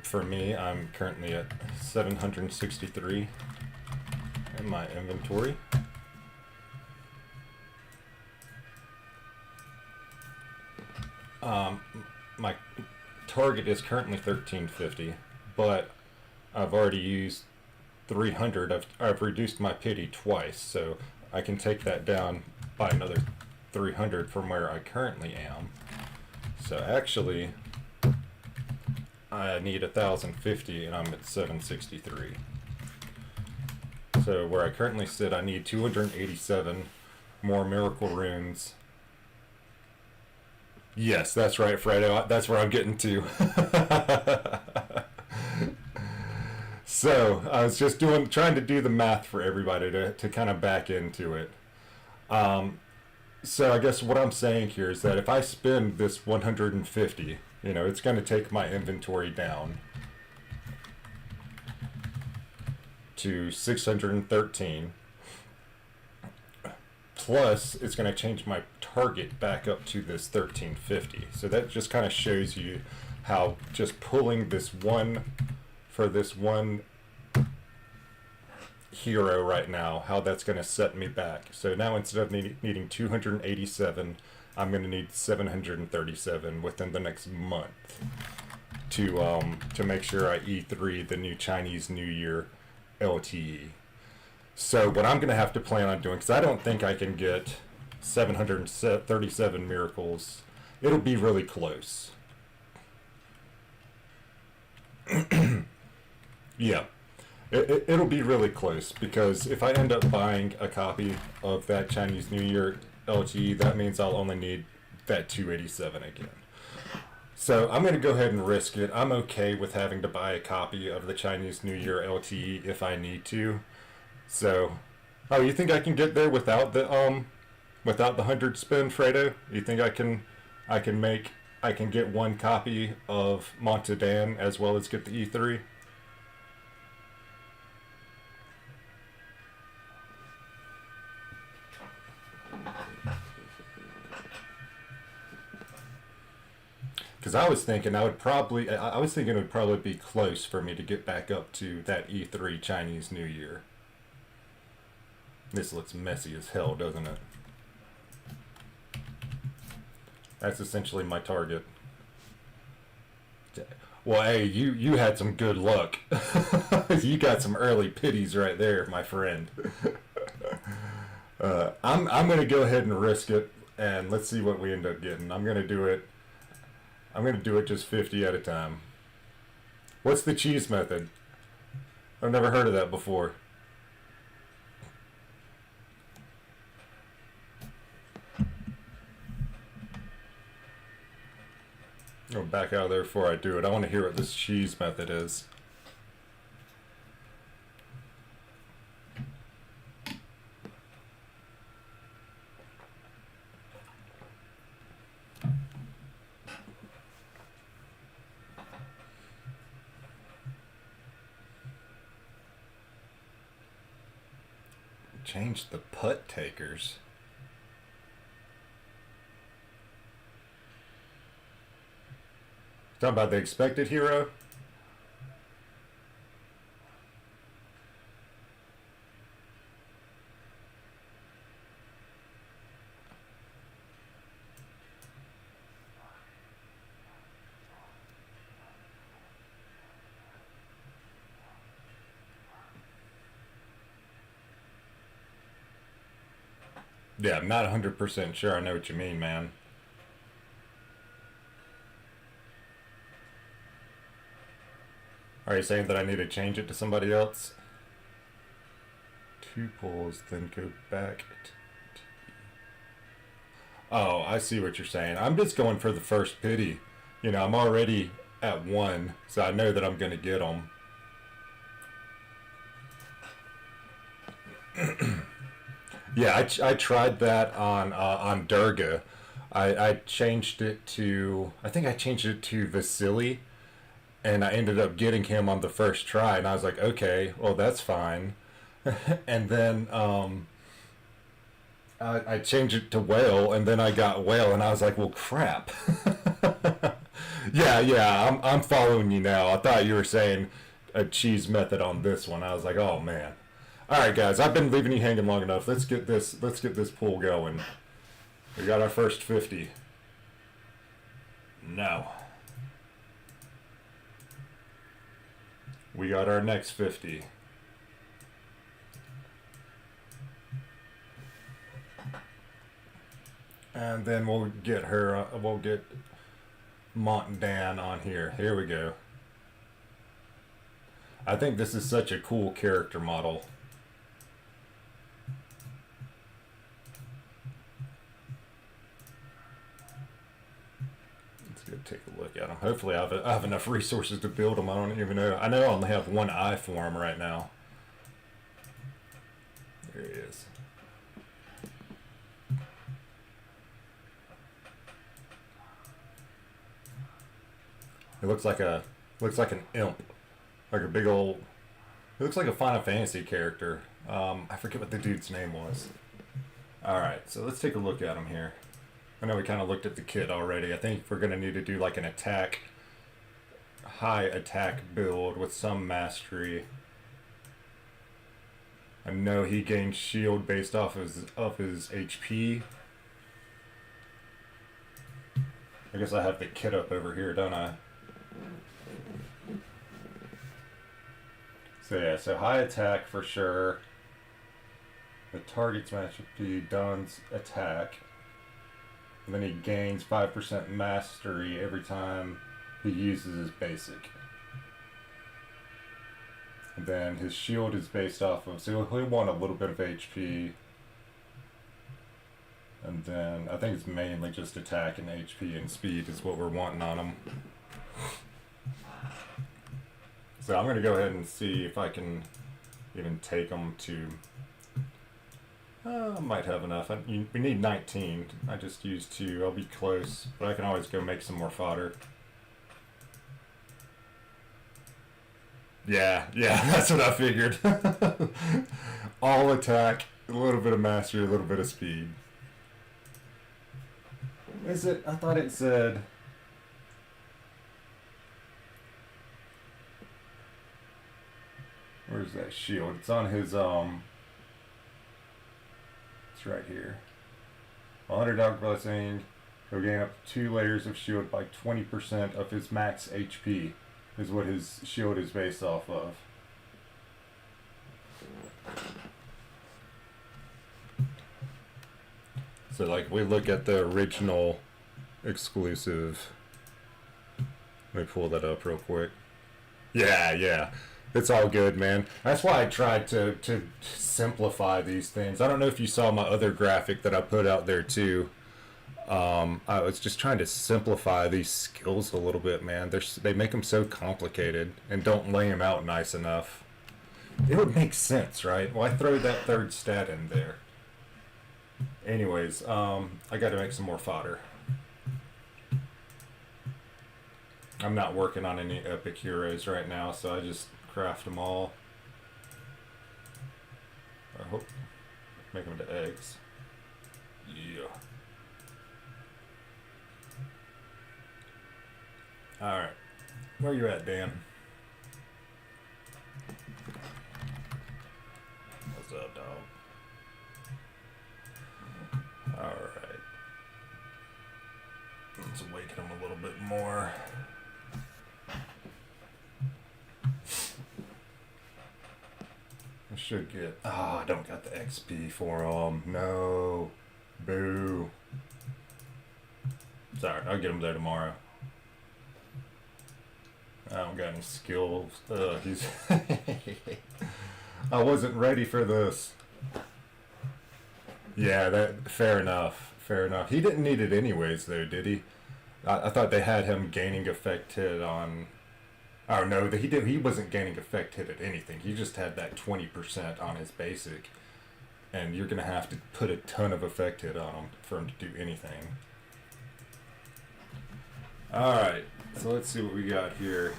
[SPEAKER 1] For me, I'm currently at 763 in my inventory. My target is currently 1350, but I've already used 300. I've reduced my pity twice, so I can take that down by another 300 from where I currently am. So actually, I need 1,050 and I'm at 763. So where I currently sit, I need 287 more miracle runes. Yes, that's right, Fredo. That's where I'm getting to. So I was just trying to do the math for everybody to kind of back into it. So I guess what I'm saying here is that if I spend this 150, it's going to take my inventory down to 613. Plus, it's going to change my target back up to this 1350. So that just kind of shows you how just pulling this one for this one hero right now, how that's going to set me back. So now instead of needing 287, I'm going to need 737 within the next month to make sure I E3 the new Chinese New Year LTE. So what I'm going to have to plan on doing, because I don't think I can get 737 miracles, it'll be really close. Yeah. It'll be really close because if I end up buying a copy of that Chinese New Year LTE, that means I'll only need that 287 again. So I'm going to go ahead and risk it. I'm okay with having to buy a copy of the Chinese New Year LTE if I need to. So, oh, you think I can get there without the 100 spin, Fredo? You think I can get one copy of Montadan as well as get the E3? Because I was thinking it would probably be close for me to get back up to that E3 Chinese New Year. This looks messy as hell, doesn't it? That's essentially my target. Well, hey, you had some good luck. You got some early pitties right there, my friend. I'm gonna go ahead and risk it, and let's see what we end up getting. I'm gonna do it. I'm gonna do it just 50 at a time. What's the cheese method? I've never heard of that before. I'll back out of there before I do it. I want to hear what this cheese method is. Change the putt takers. Talking about the expected hero? Yeah, I'm not 100% sure I know what you mean, man. Are you saying that I need to change it to somebody else? Two pulls, then go back. Oh, I see what you're saying. I'm just going for the first pity. You know, I'm already at one, so I know that I'm going to get them. Yeah, I tried that on Durga. I changed it to, I think I changed it to Vasily, and I ended up getting him on the first try, and I was like, okay, well that's fine. And then I changed it to whale, and then I got whale, and I was like, well crap. Yeah, I'm following you now. I thought you were saying a cheese method on this one. I was like, oh man. All right, guys, I've been leaving you hanging long enough. Let's get this pool going. We got our first 50. No. We got our next 50. And then we'll get her, we'll get Montadan on here. Here we go. I think this is such a cool character model. Let's go take a look at him. Hopefully I have enough resources to build him. I don't even know. I know I only have one eye for him right now. There he is. It looks like an imp, like a big old. It looks like a Final Fantasy character. I forget what the dude's name was. All right, so let's take a look at him here. I know we kind of looked at the kit already. I think we're gonna need to do like an high attack build with some mastery. I know he gains shield based off his HP. I guess I have the kit up over here, don't I? So yeah, so high attack for sure. The target's match would be Don's attack. And then he gains 5% mastery every time he uses his basic. And then his shield is based off of, so he'll want a little bit of HP. And then I think it's mainly just attack and HP and speed is what we're wanting on him. So I'm going to go ahead and see if I can even take him to... I might have enough. We need 19. I just used 2. I'll be close. But I can always go make some more fodder. Yeah, that's what I figured. All attack, a little bit of mastery, a little bit of speed. Is it? I thought it said... Where's that shield? It's on his, it's right here. 100 Dark Blessing. He'll gain up to 2 layers of shield by 20% of his max HP, is what his shield is based off of. So, like, we look at the original exclusive. Let me pull that up real quick. Yeah. It's all good, man. That's why I tried to simplify these things. I don't know if you saw my other graphic that I put out there too. I was just trying to simplify these skills a little bit, man. They make them so complicated and don't lay them out nice enough. It would make sense, right? Why throw that 3rd stat in there? Anyways, I got to make some more fodder. I'm not working on any epic heroes right now, so I just craft them all. I hope make them into eggs. Yeah. All right, where you at, Dan? What's up, dog? All right. Let's awaken him a little bit more. I should get... I don't got the XP for him. No. Boo. Sorry, I'll get him there tomorrow. I don't got any skills. He's... I wasn't ready for this. Yeah, fair enough. He didn't need it anyways, though, did he? I thought they had him gaining effect hit on... Oh no, he wasn't gaining effect hit at anything. He just had that 20% on his basic. And you're going to have to put a ton of effect hit on him for him to do anything. Alright, so let's see what we got here.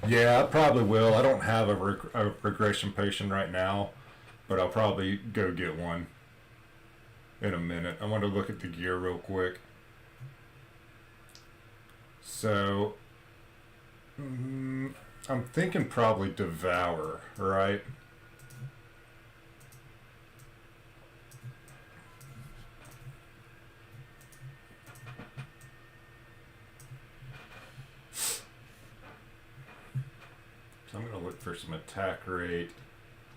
[SPEAKER 1] Yeah, I probably will. I don't have a regression potion right now, but I'll probably go get one in a minute. I want to look at the gear real quick. So... I'm thinking probably Devour, right? So I'm going to look for some attack rate.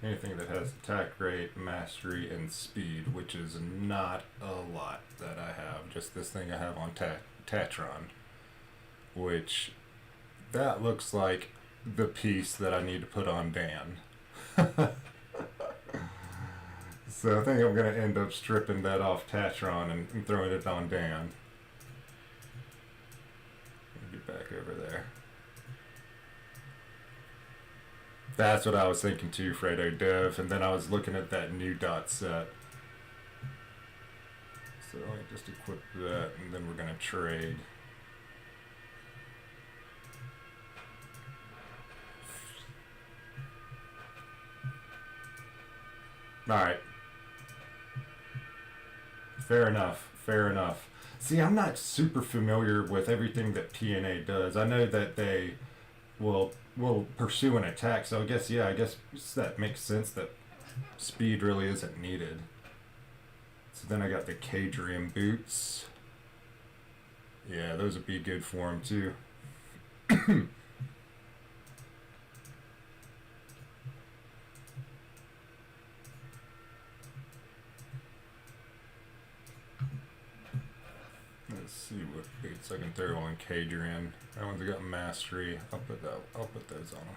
[SPEAKER 1] Anything that has attack rate, mastery, and speed, which is not a lot that I have. Just this thing I have on Tatron, which... That looks like the piece that I need to put on Dan. So I think I'm going to end up stripping that off Tatron and throwing it on Dan. Let me get back over there. That's what I was thinking too, Fredo Dev. And then I was looking at that new dot set. So let me just equip that and then we're going to trade. Alright. Fair enough. See, I'm not super familiar with everything that TNA does. I know that they will pursue an attack, so I guess that makes sense that speed really isn't needed. So then I got the Kadrian boots. Yeah, those would be good for him too. Let's see what boots I can throw on Kadrian. That one's got mastery. I'll put those on him.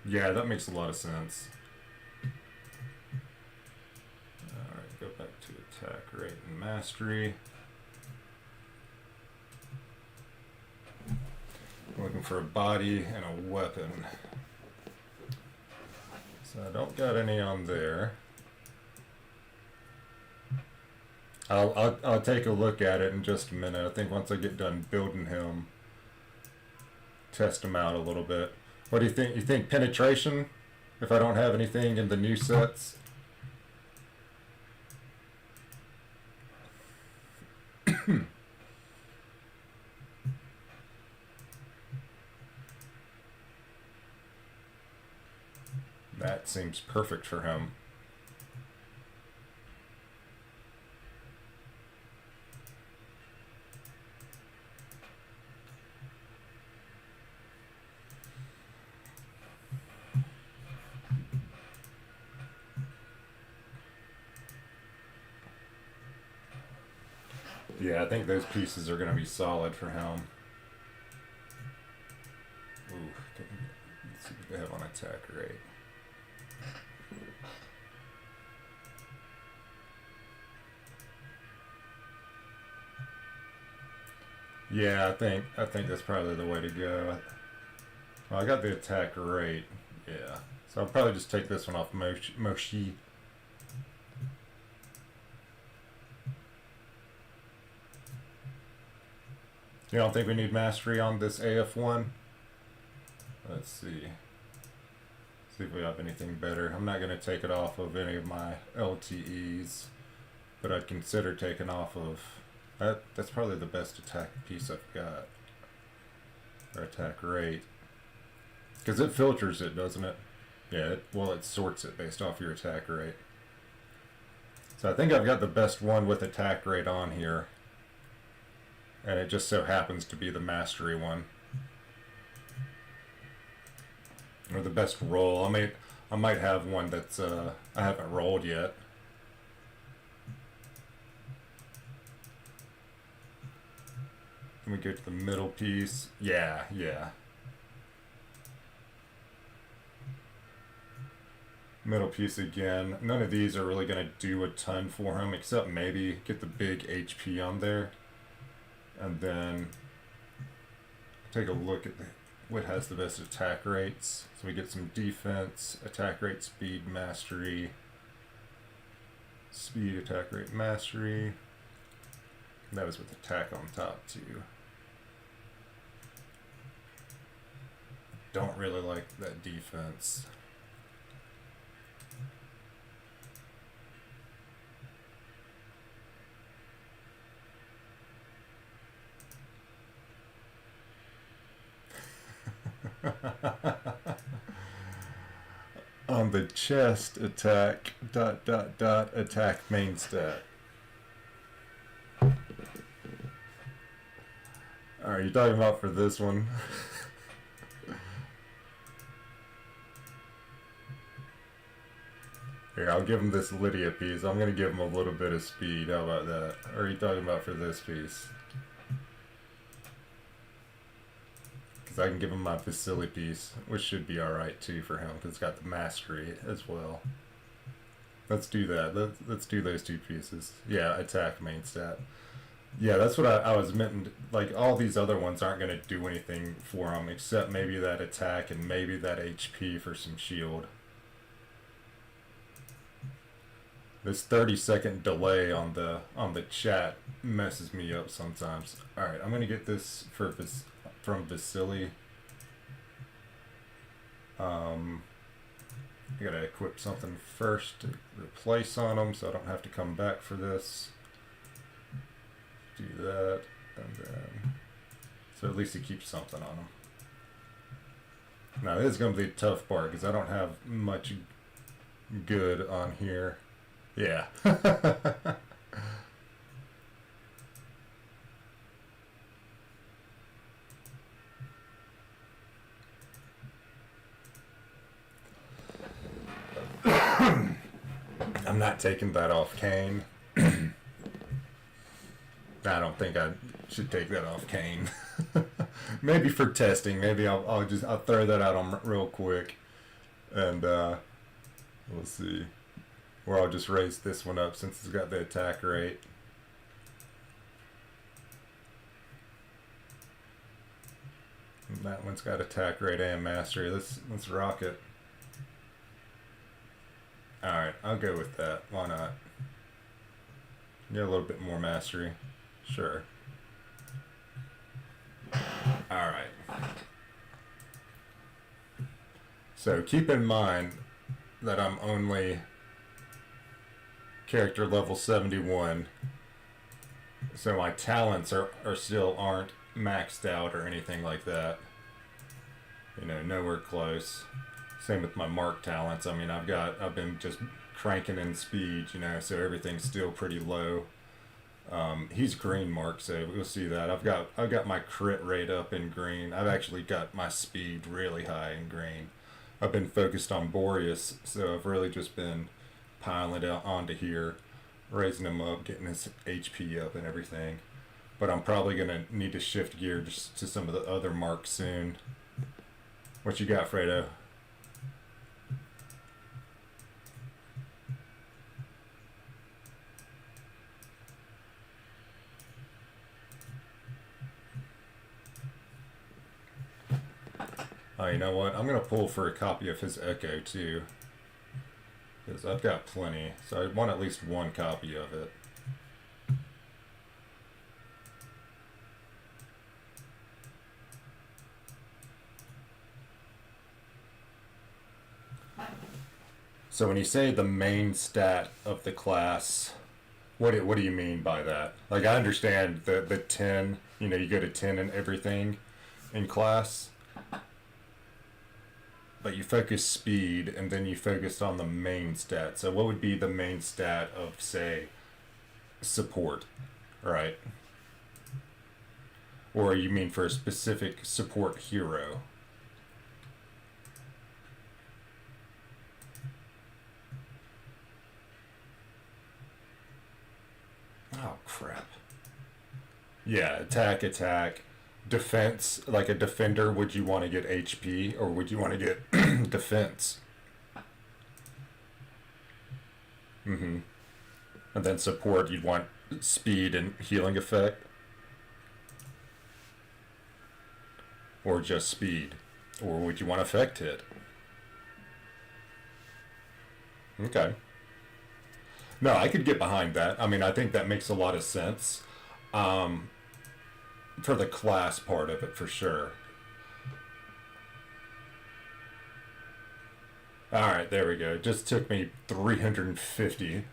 [SPEAKER 1] Yeah, that makes a lot of sense. Alright, go back to attack rate and mastery. Looking for a body and a weapon. So I don't got any on there. I'll take a look at it in just a minute. I think once I get done building him, test him out a little bit. What do you think? You think penetration? If I don't have anything in the new sets? That seems perfect for him. Yeah, I think those pieces are going to be solid for him. Ooh, let's see what they have on attack rate. Yeah, I think that's probably the way to go. Well, I got the attack rate. Yeah, so I'll probably just take this one off Moshi. You don't think we need mastery on this AF1? Let's see. See if we have anything better. I'm not going to take it off of any of my LTEs, but I'd consider taking off of... That's probably the best attack piece I've got. Or attack rate. Because it filters it, doesn't it? Yeah, it sorts it based off your attack rate. So I think I've got the best one with attack rate on here. And it just so happens to be the mastery one. Or the best roll. I might have one that's I haven't rolled yet. Let me go to the middle piece. Yeah. Middle piece again. None of these are really going to do a ton for him, except maybe get the big HP on there. And then take a look at what has the best attack rates. So we get some defense, attack rate, speed, mastery. Speed, attack rate, mastery. That was with attack on top too. Don't really like that defense. On the chest attack, ... attack main stat. Are you talking about for this one? Here, I'll give him this Lydia piece. I'm gonna give him a little bit of speed. How about that? Or are you talking about for this piece? Because I can give him my Vasily piece, which should be alright too for him, because it's got the mastery as well. Let's do that. Let's do those two pieces. Yeah, attack main stat. Yeah, that's what I was meant. Like, all these other ones aren't going to do anything for him, except maybe that attack and maybe that HP for some shield. This 30-second delay on the chat messes me up sometimes. All right, I'm going to get this from Vasily. I gotta equip something first to replace on him, so I don't have to come back for this. Do that, and then so at least he keeps something on him. Now this is gonna be the tough part because I don't have much good on here. Yeah. I'm not taking that off Kane. I don't think I should take that off Kane. Maybe for testing. Maybe I'll throw that out on real quick. And we'll see. Or I'll just raise this one up since it's got the attack rate. And that one's got attack rate and mastery. Let's rock it. Alright, I'll go with that. Why not? Get a little bit more mastery. Sure. Alright. So keep in mind that I'm only character level 71. So my talents are still aren't maxed out or anything like that. You know, nowhere close. Same with my mark talents. I mean, I've been just cranking in speed, you know, so everything's still pretty low. He's green mark, so we'll see that. I've got my crit rate up in green. I've actually got my speed really high in green. I've been focused on Boreas, so I've really just been piling it onto here, raising him up, getting his HP up and everything. But I'm probably gonna need to shift gear just to some of the other marks soon. What you got, Fredo? Oh, you know what? I'm gonna pull for a copy of his Echo too, because I've got plenty. So I want at least one copy of it. So when you say the main stat of the class, what do you mean by that? Like, I understand the 10, you know, you go to 10 in everything in class, but you focus speed and then you focus on the main stat. So what would be the main stat of, say, support, right? Or you mean for a specific support hero? Oh, crap. Yeah, attack. Defense, like a defender, would you want to get HP or would you want to get defense? Mm-hmm. And then support, you'd want speed and healing effect? Or just speed? Or would you want effect hit? Okay. No, I could get behind that. I mean, I think that makes a lot of sense. Um, for the class part of it, for sure. Alright, there we go. It just took me 350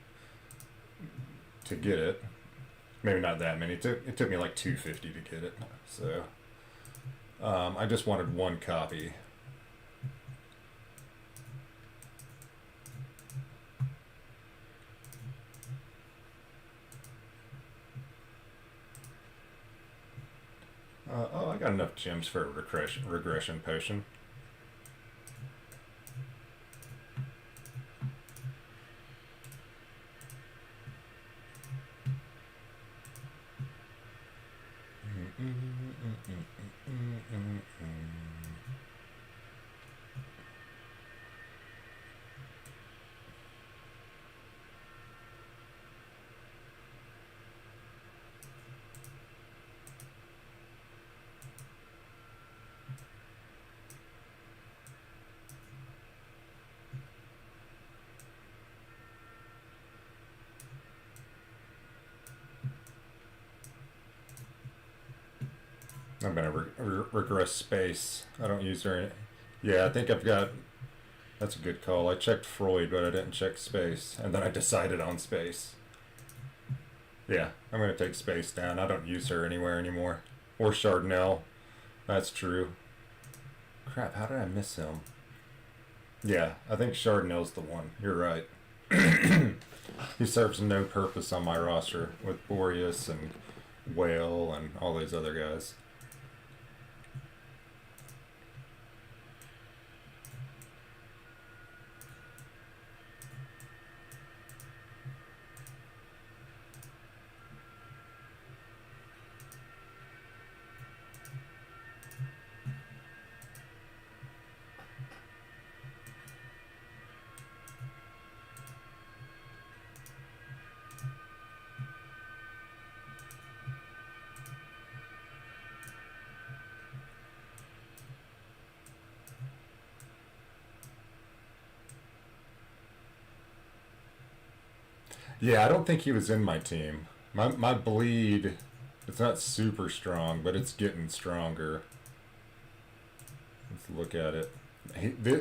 [SPEAKER 1] to get it. Maybe not that many. It took me like 250 to get it. So, I just wanted one copy. Oh, I got enough gems for a regression potion. I'm gonna regress space. I don't use her. Yeah, I think I've got. That's a good call. I checked Freud, but I didn't check space, and then I decided on space. Yeah, I'm gonna take space down. I don't use her anywhere anymore. Or Chardonnel. That's true. Crap, how did I miss him? Yeah, I think Chardonnel's the one. You're right. He serves no purpose on my roster with Boreas and Whale and all these other guys. Yeah, I don't think he was in my team. My bleed, it's not super strong, but it's getting stronger. Let's look at it.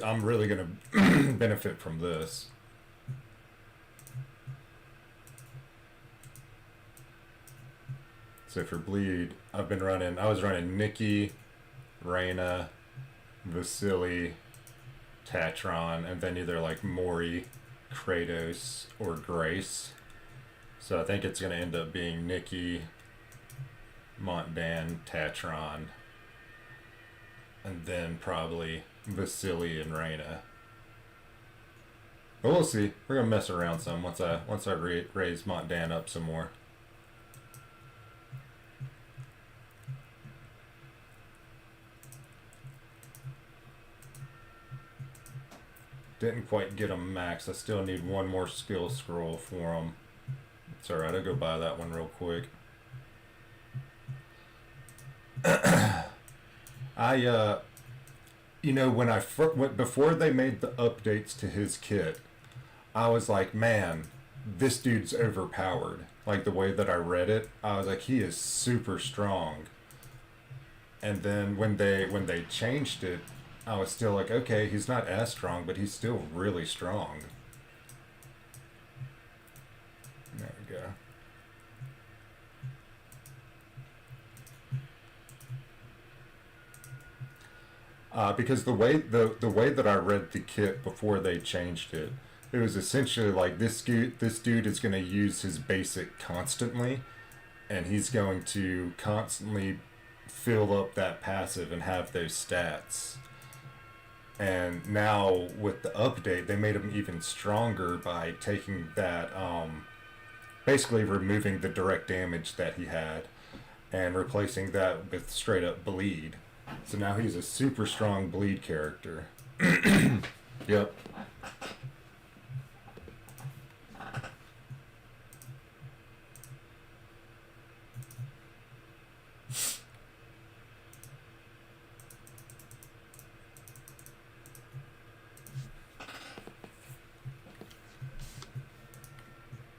[SPEAKER 1] I'm really gonna benefit from this. So for bleed, I was running Nikki, Reyna, Vasily, Tatron, and then either like Mori, Kratos, or Grace. So I think it's going to end up being Nikki, Montdan, Tatron, and then probably Vasily and Reyna. But we'll see. We're gonna mess around some once I raise Montdan up some more. Didn't quite get him max. I still need one more skill scroll for him. It's alright, I'll go buy that one real quick. I when before they made the updates to his kit, I was like, man, this dude's overpowered. Like the way that I read it, I was like, he is super strong. And then when they changed it, I was still like, okay, he's not as strong, but he's still really strong. There we go. Because the way that I read the kit before they changed it, it was essentially like this dude is going to use his basic constantly, and he's going to constantly fill up that passive and have those stats. And now with the update, they made him even stronger by taking that, basically removing the direct damage that he had and replacing that with straight up bleed. So now he's a super strong bleed character. Yep.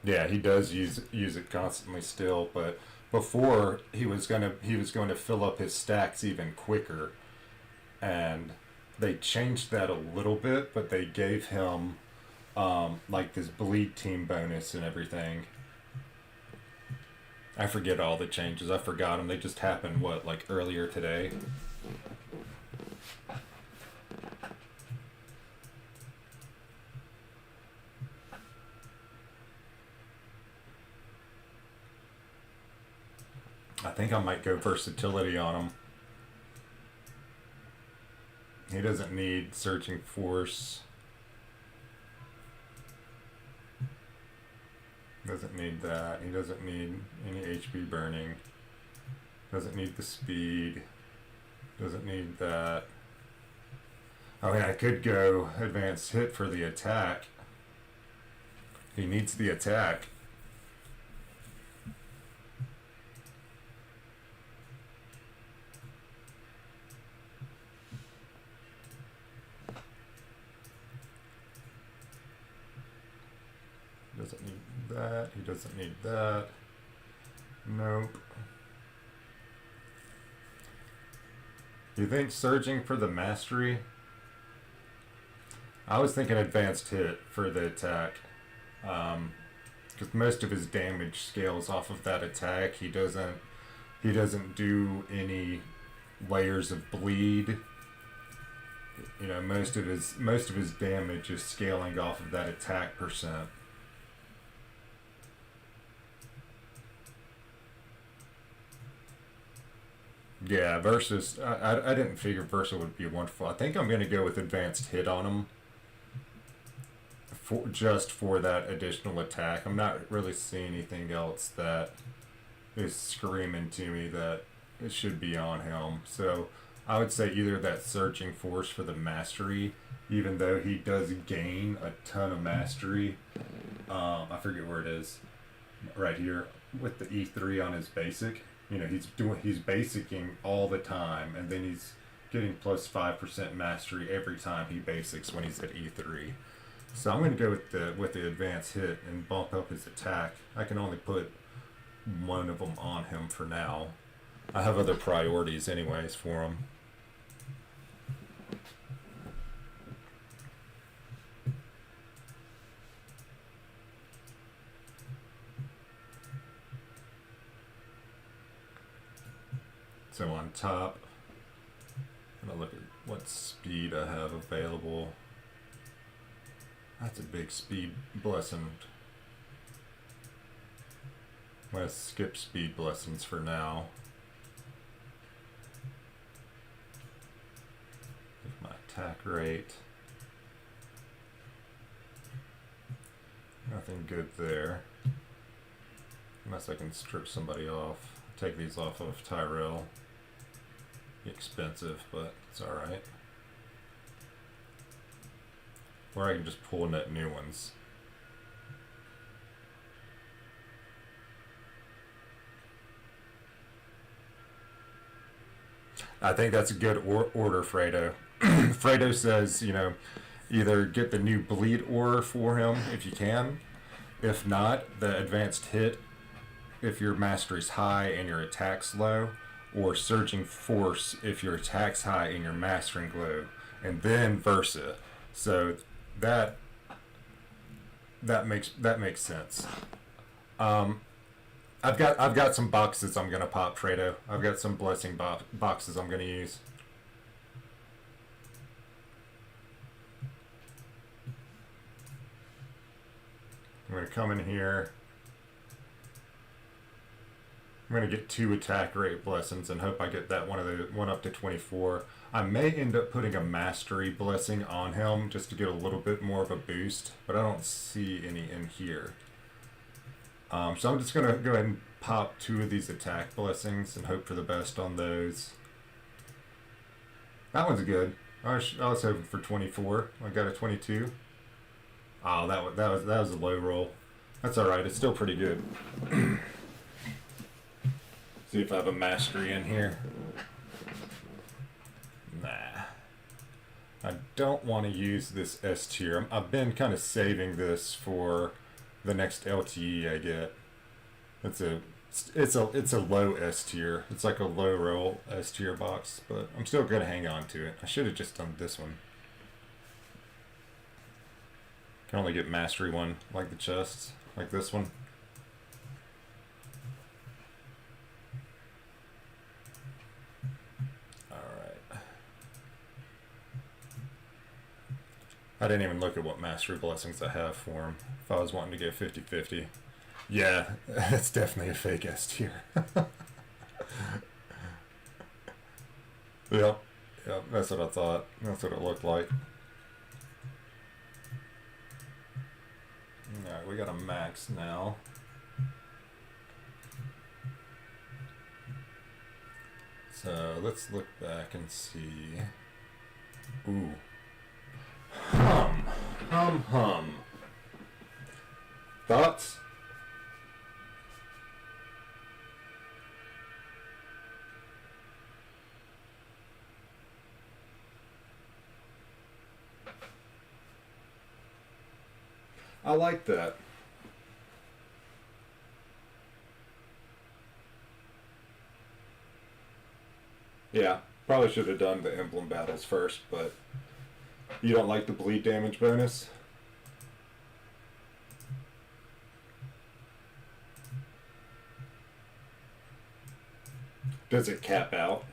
[SPEAKER 1] Yeah, he does use it constantly still, but before he was going to fill up his stacks even quicker, and they changed that a little bit, but they gave him like this bleed team bonus and everything. I forget all the changes. I forgot them. They just happened like earlier today. I think I might go versatility on him. He doesn't need searching force. Doesn't need that. He doesn't need any HP burning. Doesn't need the speed. Doesn't need that. I mean, I could go advanced hit for the attack. He needs the attack. Doesn't need that. He doesn't need that. Nope. You think surging for the mastery? I was thinking advanced hit for the attack. Because most of his damage scales off of that attack. He doesn't do any layers of bleed. Most of his damage is scaling off of that attack percent. Yeah, versus I didn't figure Versa would be wonderful. I think I'm gonna go with advanced hit on him for that additional attack. I'm not really seeing anything else that is screaming to me that it should be on him. So I would say either that searching force for the mastery, even though he does gain a ton of mastery. I forget where it is, right here with the E3 on his basic. He's basicing all the time, and then he's getting plus 5% mastery every time he basics when he's at E3. So I'm going to go with the advanced hit and bump up his attack. I can only put one of them on him for now. I have other priorities anyways for him. So on top, I'm gonna look at what speed I have available. That's a big speed blessing. I'm gonna skip speed blessings for now. With my attack rate. Nothing good there. Unless I can strip somebody off. Take these off of Tyrell. Expensive, but it's alright. Or I can just pull net new ones. I think that's a good order, Fredo. Fredo says, you know, either get the new bleed ore for him if you can. If not, the advanced hit if your mastery's high and your attack's low, or surging force if your attack's high and your mastering low, and then versa. So that makes sense. I've got some boxes I'm gonna pop, Fredo. I've got some blessing boxes I'm gonna use. I'm gonna come in here. I'm gonna get 2 attack rate blessings and hope I get that one up to 24. I may end up putting a mastery blessing on him just to get a little bit more of a boost, but I don't see any in here. So I'm just gonna go ahead and pop 2 of these attack blessings and hope for the best on those. That one's good. I was hoping for 24. I got a 22. Oh, that was a low roll. That's all right. It's still pretty good. See if I have a mastery in here. Nah. I don't want to use this S tier. I've been kind of saving this for the next LTE I get. It's a low S tier. It's like a low roll S tier box, but I'm still gonna hang on to it. I should have just done this one. Can only get mastery one, like the chests, like this one. I didn't even look at what mastery blessings I have for him. If I was wanting to go 50-50. Yeah, it's definitely a fake S tier. Yep, that's what I thought. That's what it looked like. Alright, we got a max now. So let's look back and see. Ooh. Hum. Thoughts? I like that. Yeah, probably should have done the emblem battles first, but you don't like the bleed damage bonus? Does it cap out?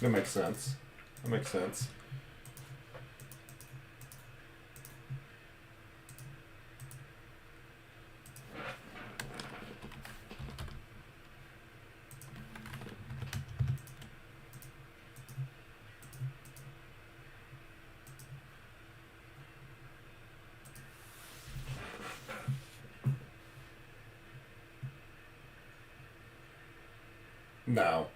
[SPEAKER 1] That makes sense. That makes sense. No,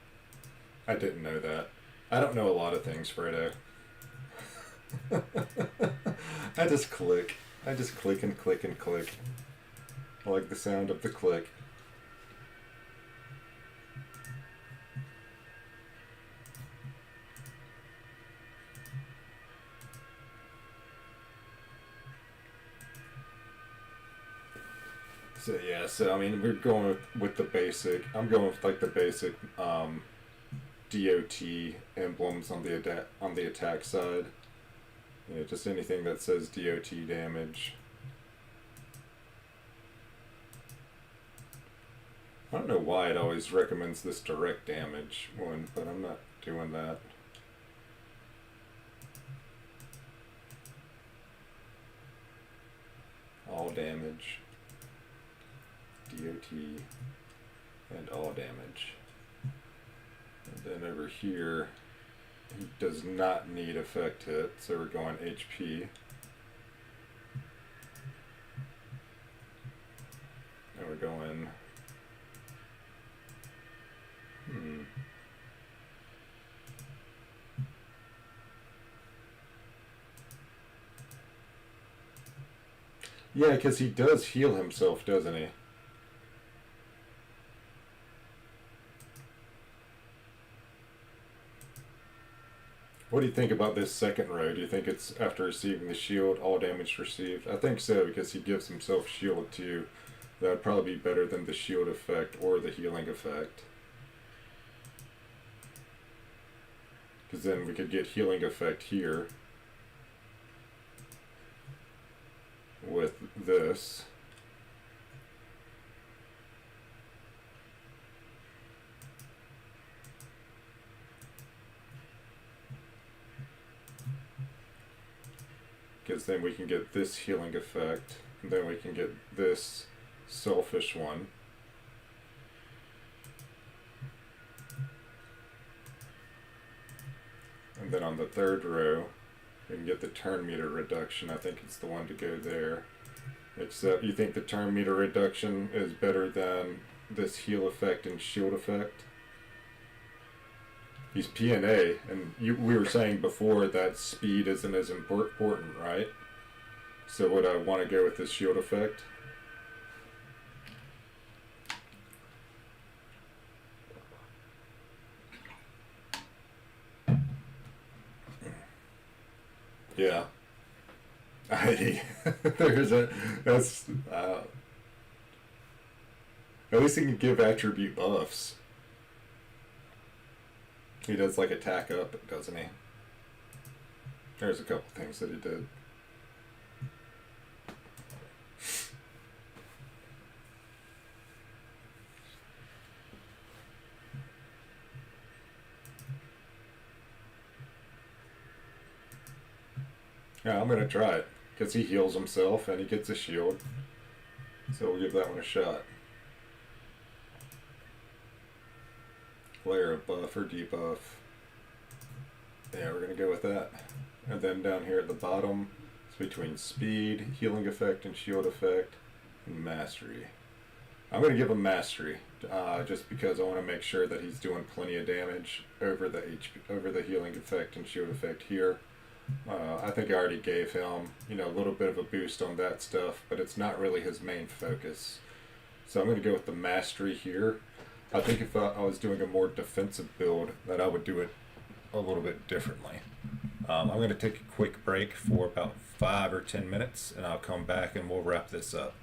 [SPEAKER 1] I didn't know that. I don't know a lot of things, Fredo. I just click. I just click and click and click. I like the sound of the click. So yeah, so I mean, we're going with the basic. I'm going with like the basic DOT emblems on the attack side. Yeah, just anything that says DOT damage. I don't know why it always recommends this direct damage one, but I'm not doing that. All damage, DOT, and all damage. And then over here, he does not need effect hit, so we're going HP. And we're going... Yeah, because he does heal himself, doesn't he? What do you think about this second row? Do you think it's after receiving the shield, all damage received? I think so, because he gives himself shield too. That would probably be better than the shield effect or the healing effect. Because then we could get healing effect here with this. Because then we can get this healing effect, and then we can get this selfish one. And then on the third row, we can get the turn meter reduction. I think it's the one to go there. Except you think the turn meter reduction is better than this heal effect and shield effect? He's PNA, and we were saying before that speed isn't as important, right? So would I want to go with this shield effect? Yeah. There's a that's at least he can give attribute buffs. He does like attack up, doesn't he? There's a couple things that he did. Yeah, I'm gonna try it because he heals himself and he gets a shield. So we'll give that one a shot. Layer of buff or debuff. Yeah, we're gonna go with that. And then down here at the bottom, it's between speed, healing effect, and shield effect, and mastery. I'm gonna give him mastery, just because I want to make sure that he's doing plenty of damage over the over the healing effect and shield effect here. I think I already gave him, a little bit of a boost on that stuff, but it's not really his main focus. So I'm going to go with the mastery here. I think if I was doing a more defensive build, that I would do it a little bit differently. I'm going to take a quick break for about 5 or 10 minutes, and I'll come back and we'll wrap this up.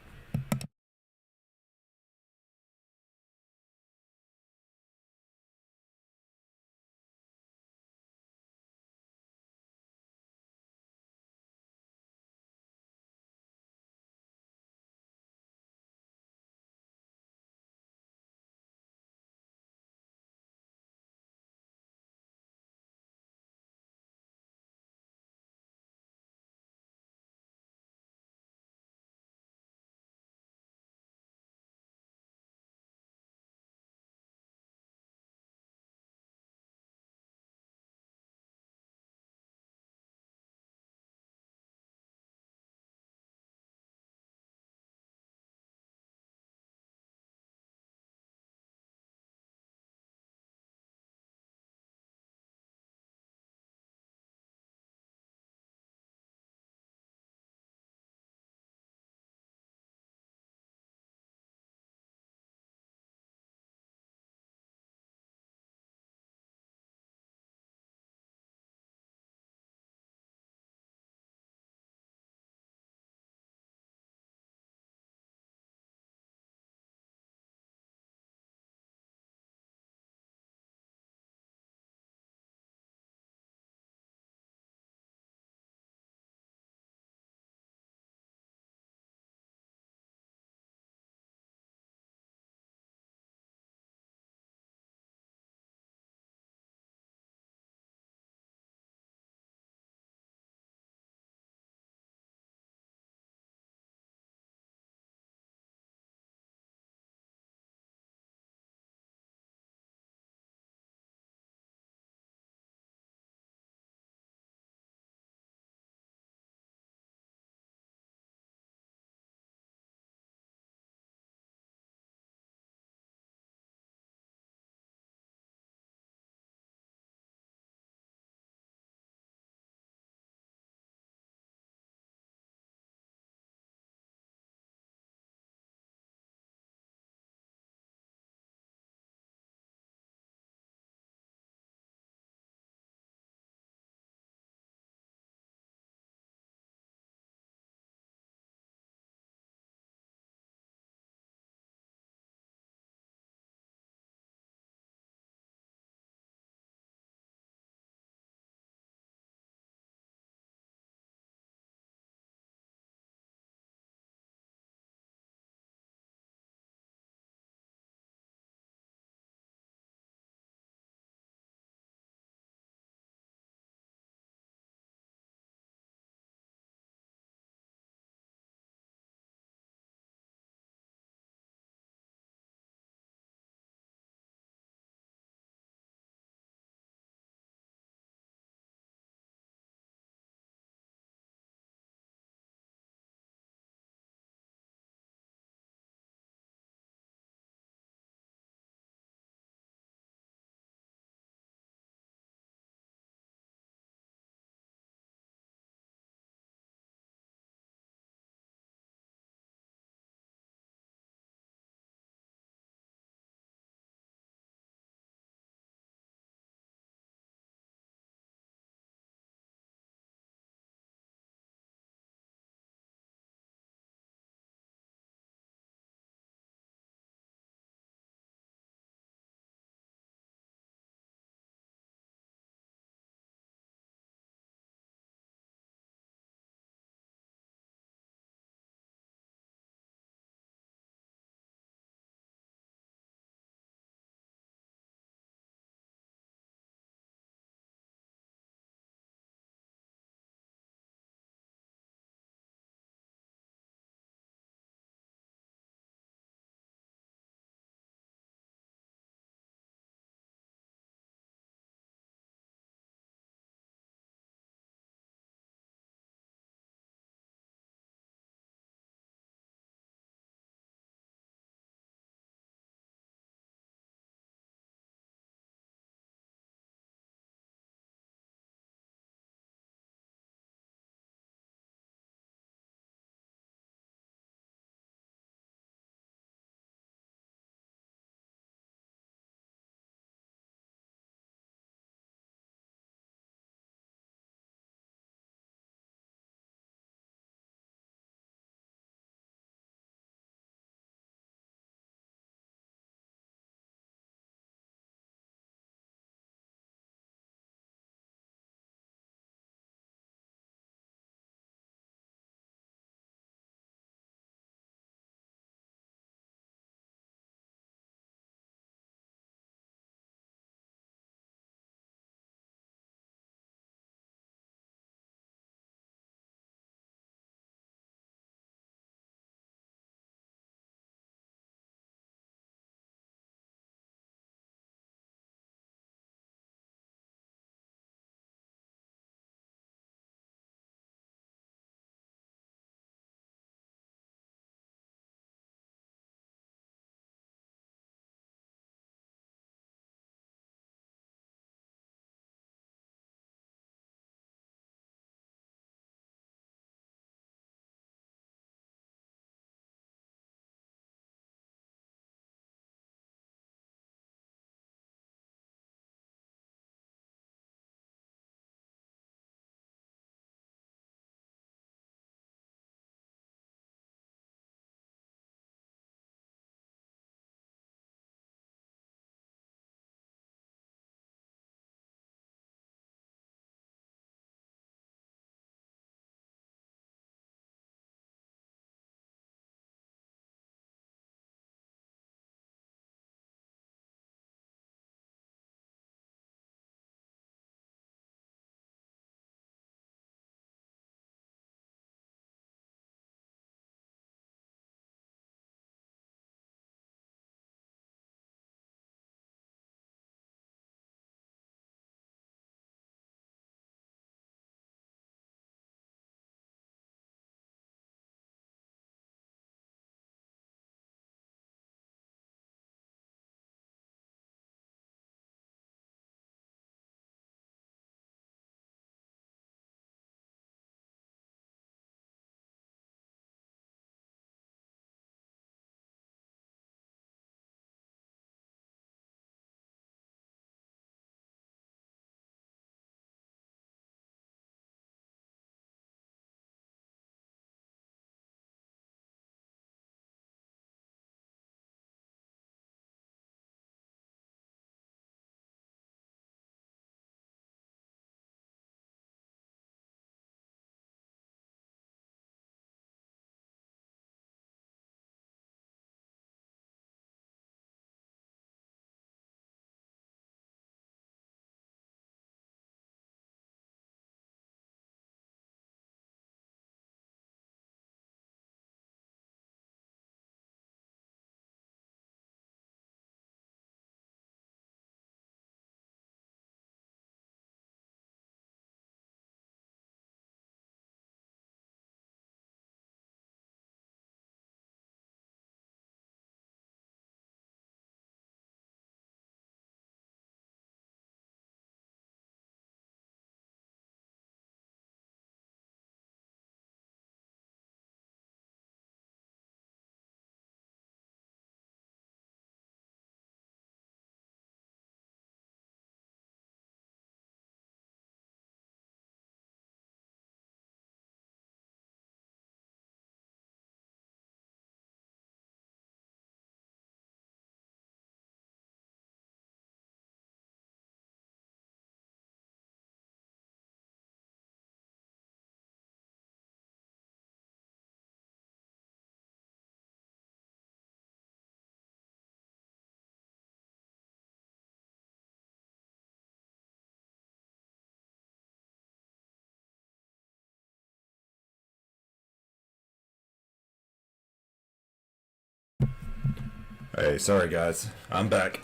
[SPEAKER 1] Hey, sorry guys, I'm back.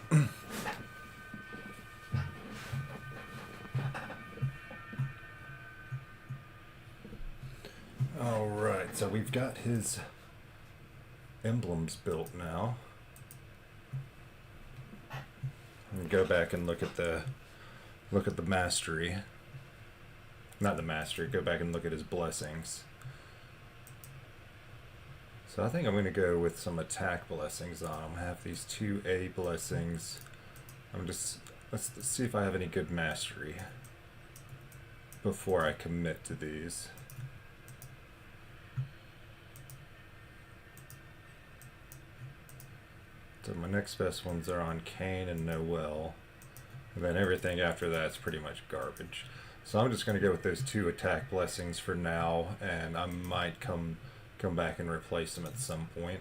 [SPEAKER 1] Alright, so we've got his emblems built now. And go back and look at the mastery. Not the mastery, go back and look at his blessings. So I think I'm gonna go with some attack blessings on him. I have these 2A blessings. Let's see if I have any good mastery before I commit to these. So my next best ones are on Kane and Noel. And then everything after that's pretty much garbage. So I'm just going to go with those 2 attack blessings for now, and I might come back and replace them at some point.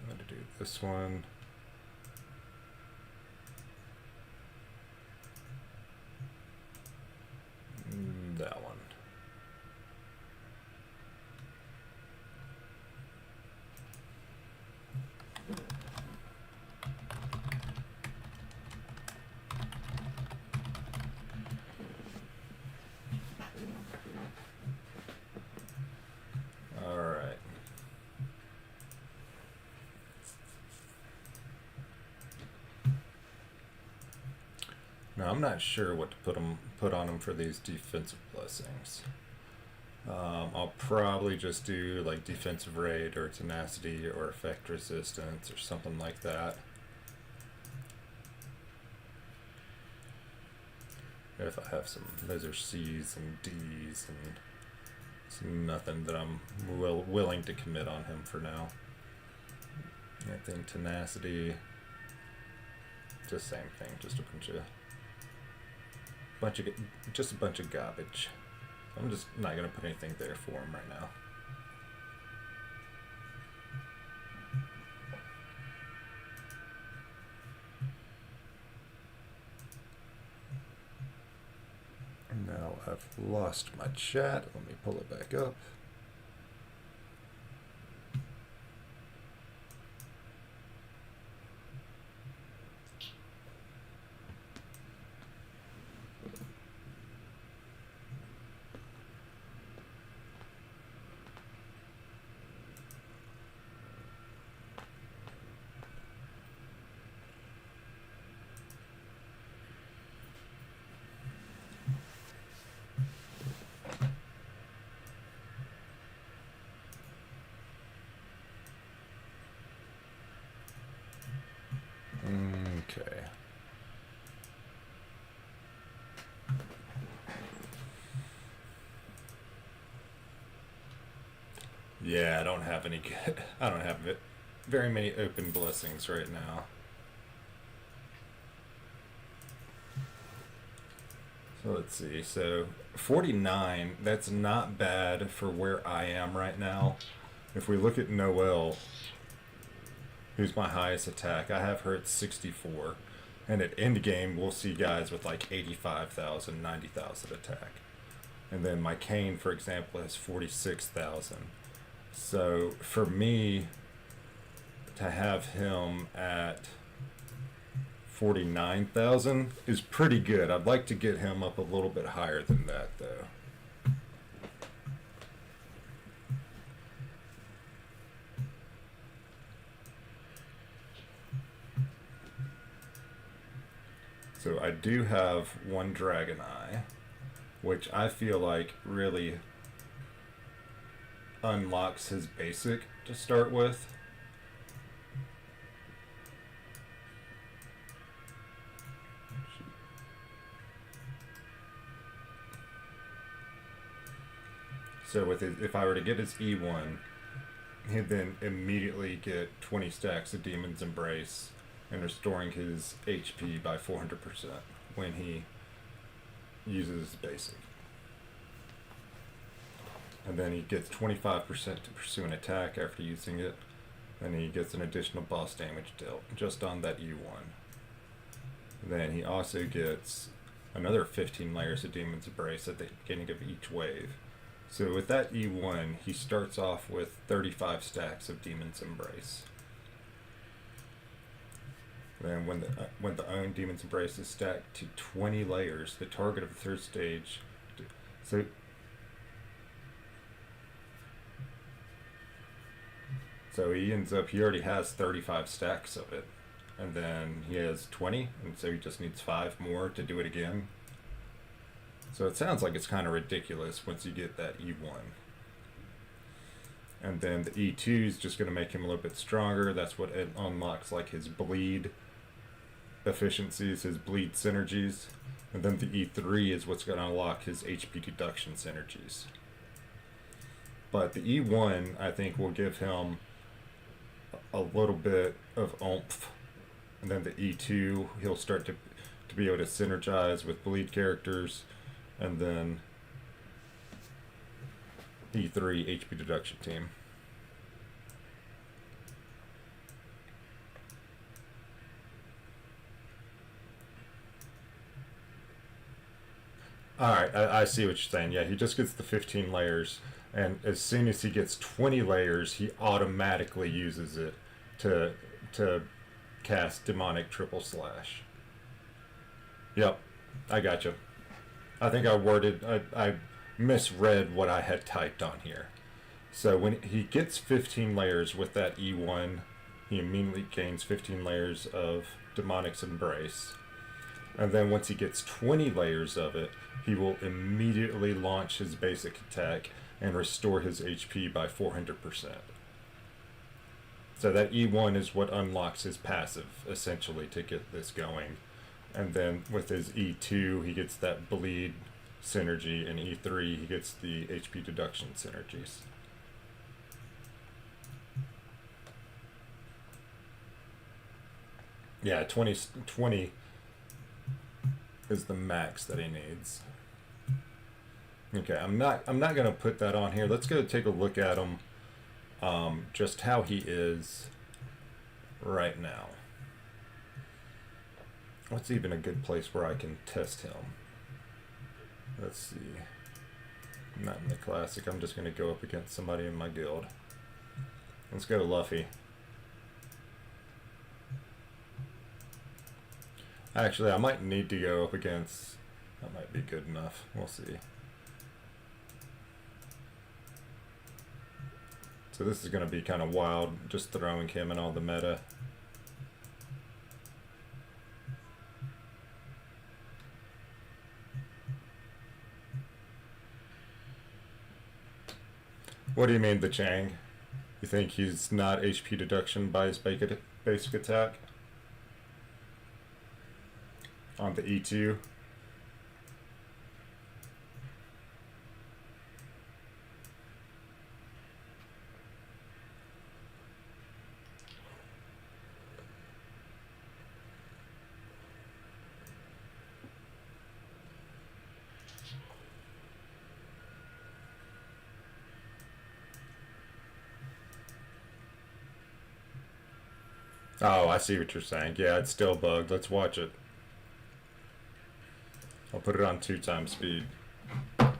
[SPEAKER 1] I'm going to do this one. That one. Alright. Now I'm not sure what to put on them for these defensive blessings. I'll probably just do like defensive raid or tenacity or effect resistance or something like that. If I have some, those are C's and D's, and it's nothing that I'm willing to commit on him for now. I think tenacity, just same thing, just a bunch of garbage. I'm just not gonna put anything there for him right now. Now I've lost my chat. Let me pull it back up. Okay. Yeah, I don't have any good. I don't have very many open blessings right now. So let's see. So 49, that's not bad for where I am right now. If we look at Noelle, who's my highest attack, I have her at 64. And at end game, we'll see guys with like 85,000, 90,000 attack. And then my Kane, for example, has 46,000. So for me to have him at 49,000 is pretty good. I'd like to get him up a little bit higher than that, though. So I do have one Dragon Eye, which I feel like really unlocks his basic to start with. So with his, if I were to get his E1, he'd then immediately get 20 stacks of Demon's Embrace and restoring his HP by 400% when he uses basic. And then he gets 25% to pursue an attack after using it. Then he gets an additional boss damage dealt just on that E1. Then he also gets another 15 layers of Demon's Embrace at the beginning of each wave. So with that E1, he starts off with 35 stacks of Demon's Embrace. Then when the own Demon's Embrace is stacked to 20 layers, the target of the third stage. So he ends up, he already has 35 stacks of it. And then he has 20, and so he just needs 5 more to do it again. So it sounds like it's kind of ridiculous once you get that E1. And then the E2 is just going to make him a little bit stronger. That's what it unlocks, like his bleed efficiencies, his bleed synergies. And then the E3 is what's going to unlock his HP deduction synergies. But the E1, I think, will give him a little bit of oomph. And then the E2, he'll start to be able to synergize with bleed characters. And then E3, HP deduction team. Alright, I see what you're saying. Yeah, he just gets the 15 layers. And as soon as he gets 20 layers, he automatically uses it to cast Demonic Triple Slash. Yep, I gotcha. I think I misread what I had typed on here. So when he gets 15 layers with that E1, he immediately gains 15 layers of Demonic's Embrace. And then once he gets 20 layers of it, he will immediately launch his basic attack and restore his HP by 400%. So that E1 is what unlocks his passive, essentially, to get this going. And then with his E2, he gets that bleed synergy, and E3, he gets the HP deduction synergies. Yeah, 20 is the max that he needs. Okay, I'm not gonna put that on here. Let's go take a look at him, just how he is right now. What's even a good place where I can test him? Let's see. Not in the classic. I'm just gonna go up against somebody in my guild. Let's go to Luffy. Actually, I might need to go up against... That might be good enough. We'll see. So this is going to be kind of wild, just throwing him in all the meta. What do you mean, the Chang? You think he's not HP deduction by his basic attack? On the E2? Oh, I see what you're saying. Yeah, it's still bugged. Let's watch it. I'll put it on 2 times speed. I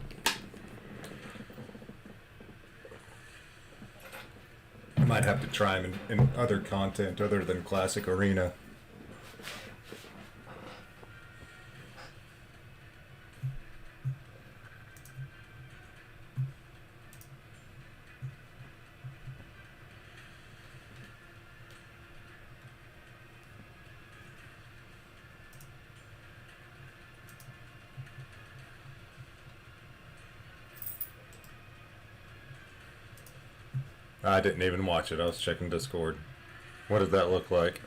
[SPEAKER 1] might have to try him in other content other than Classic Arena. I didn't even watch it. I was checking Discord. What did that look like?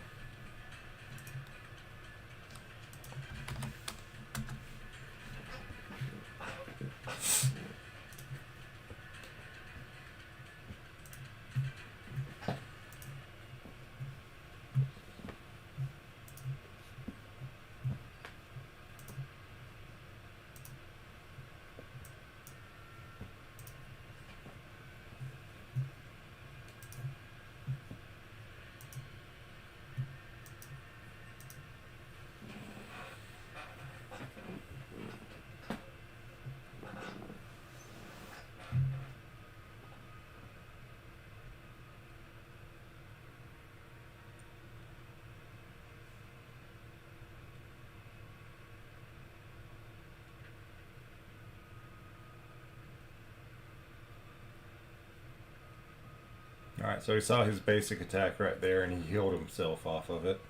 [SPEAKER 1] Alright, so he saw his basic attack right there and he healed himself off of it.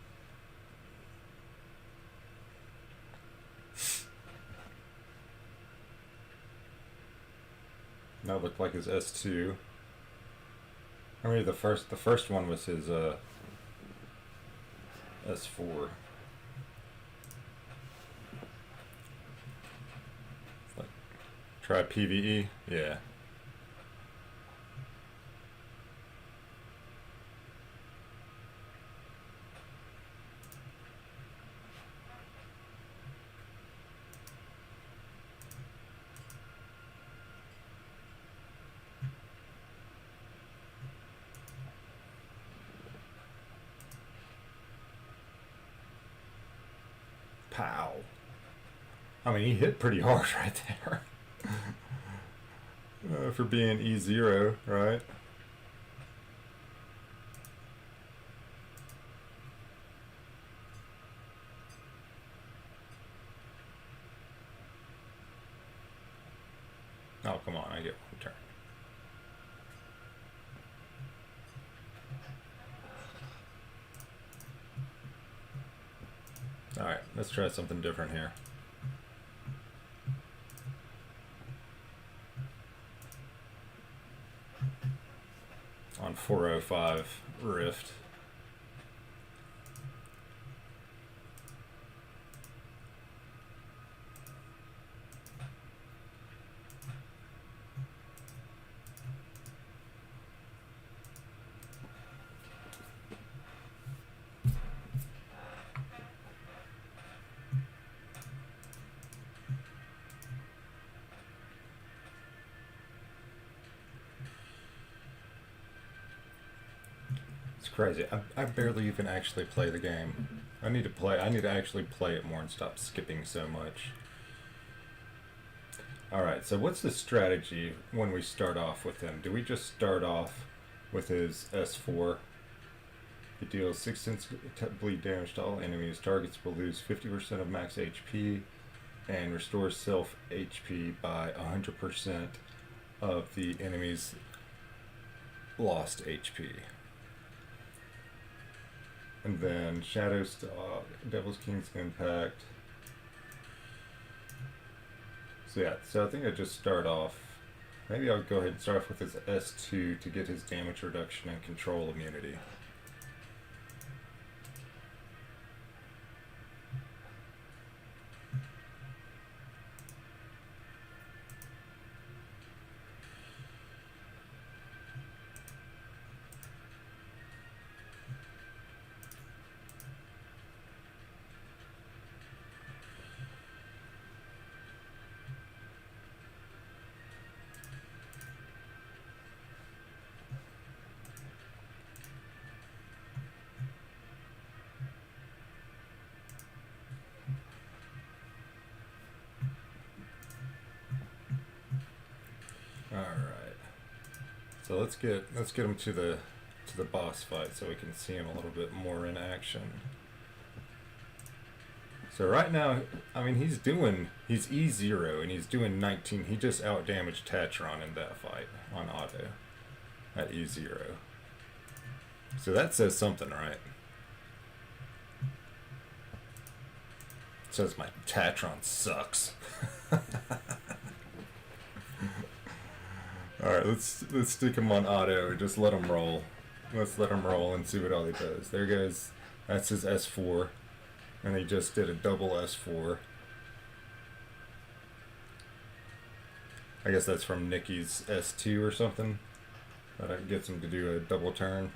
[SPEAKER 1] That looked like his S2. I mean, the first one was his S4. Like, try PvE? Yeah. Pow. I mean, he hit pretty hard right there. For being E0, right? Oh, come on, I get one turn. Alright, let's try something different here. On 405 Rift. It's crazy. I barely even actually play the game. I need to actually play it more and stop skipping so much. Alright, so what's the strategy when we start off with him? Do we just start off with his S4? He deals 6 bleed damage to all enemies. Targets will lose 50% of max HP and restores self HP by 100% of the enemy's lost HP. And then Shadowstalk, Devil's King's Impact. So yeah, so I think I just start off. Maybe I'll go ahead and start off with his S2 to get his damage reduction and control immunity. Alright. So let's get him to the boss fight so we can see him a little bit more in action. So right now, I mean, he's E0 and he's doing 19. He just outdamaged Tatron in that fight on auto at E0. So that says something, right? It says my Tatron sucks. Alright, let's stick him on auto and just let him roll. Let's let him roll and see what all he does. There goes, that's his S4. And he just did a double S4. I guess that's from Nikki's S2 or something. That gets him to do a double turn.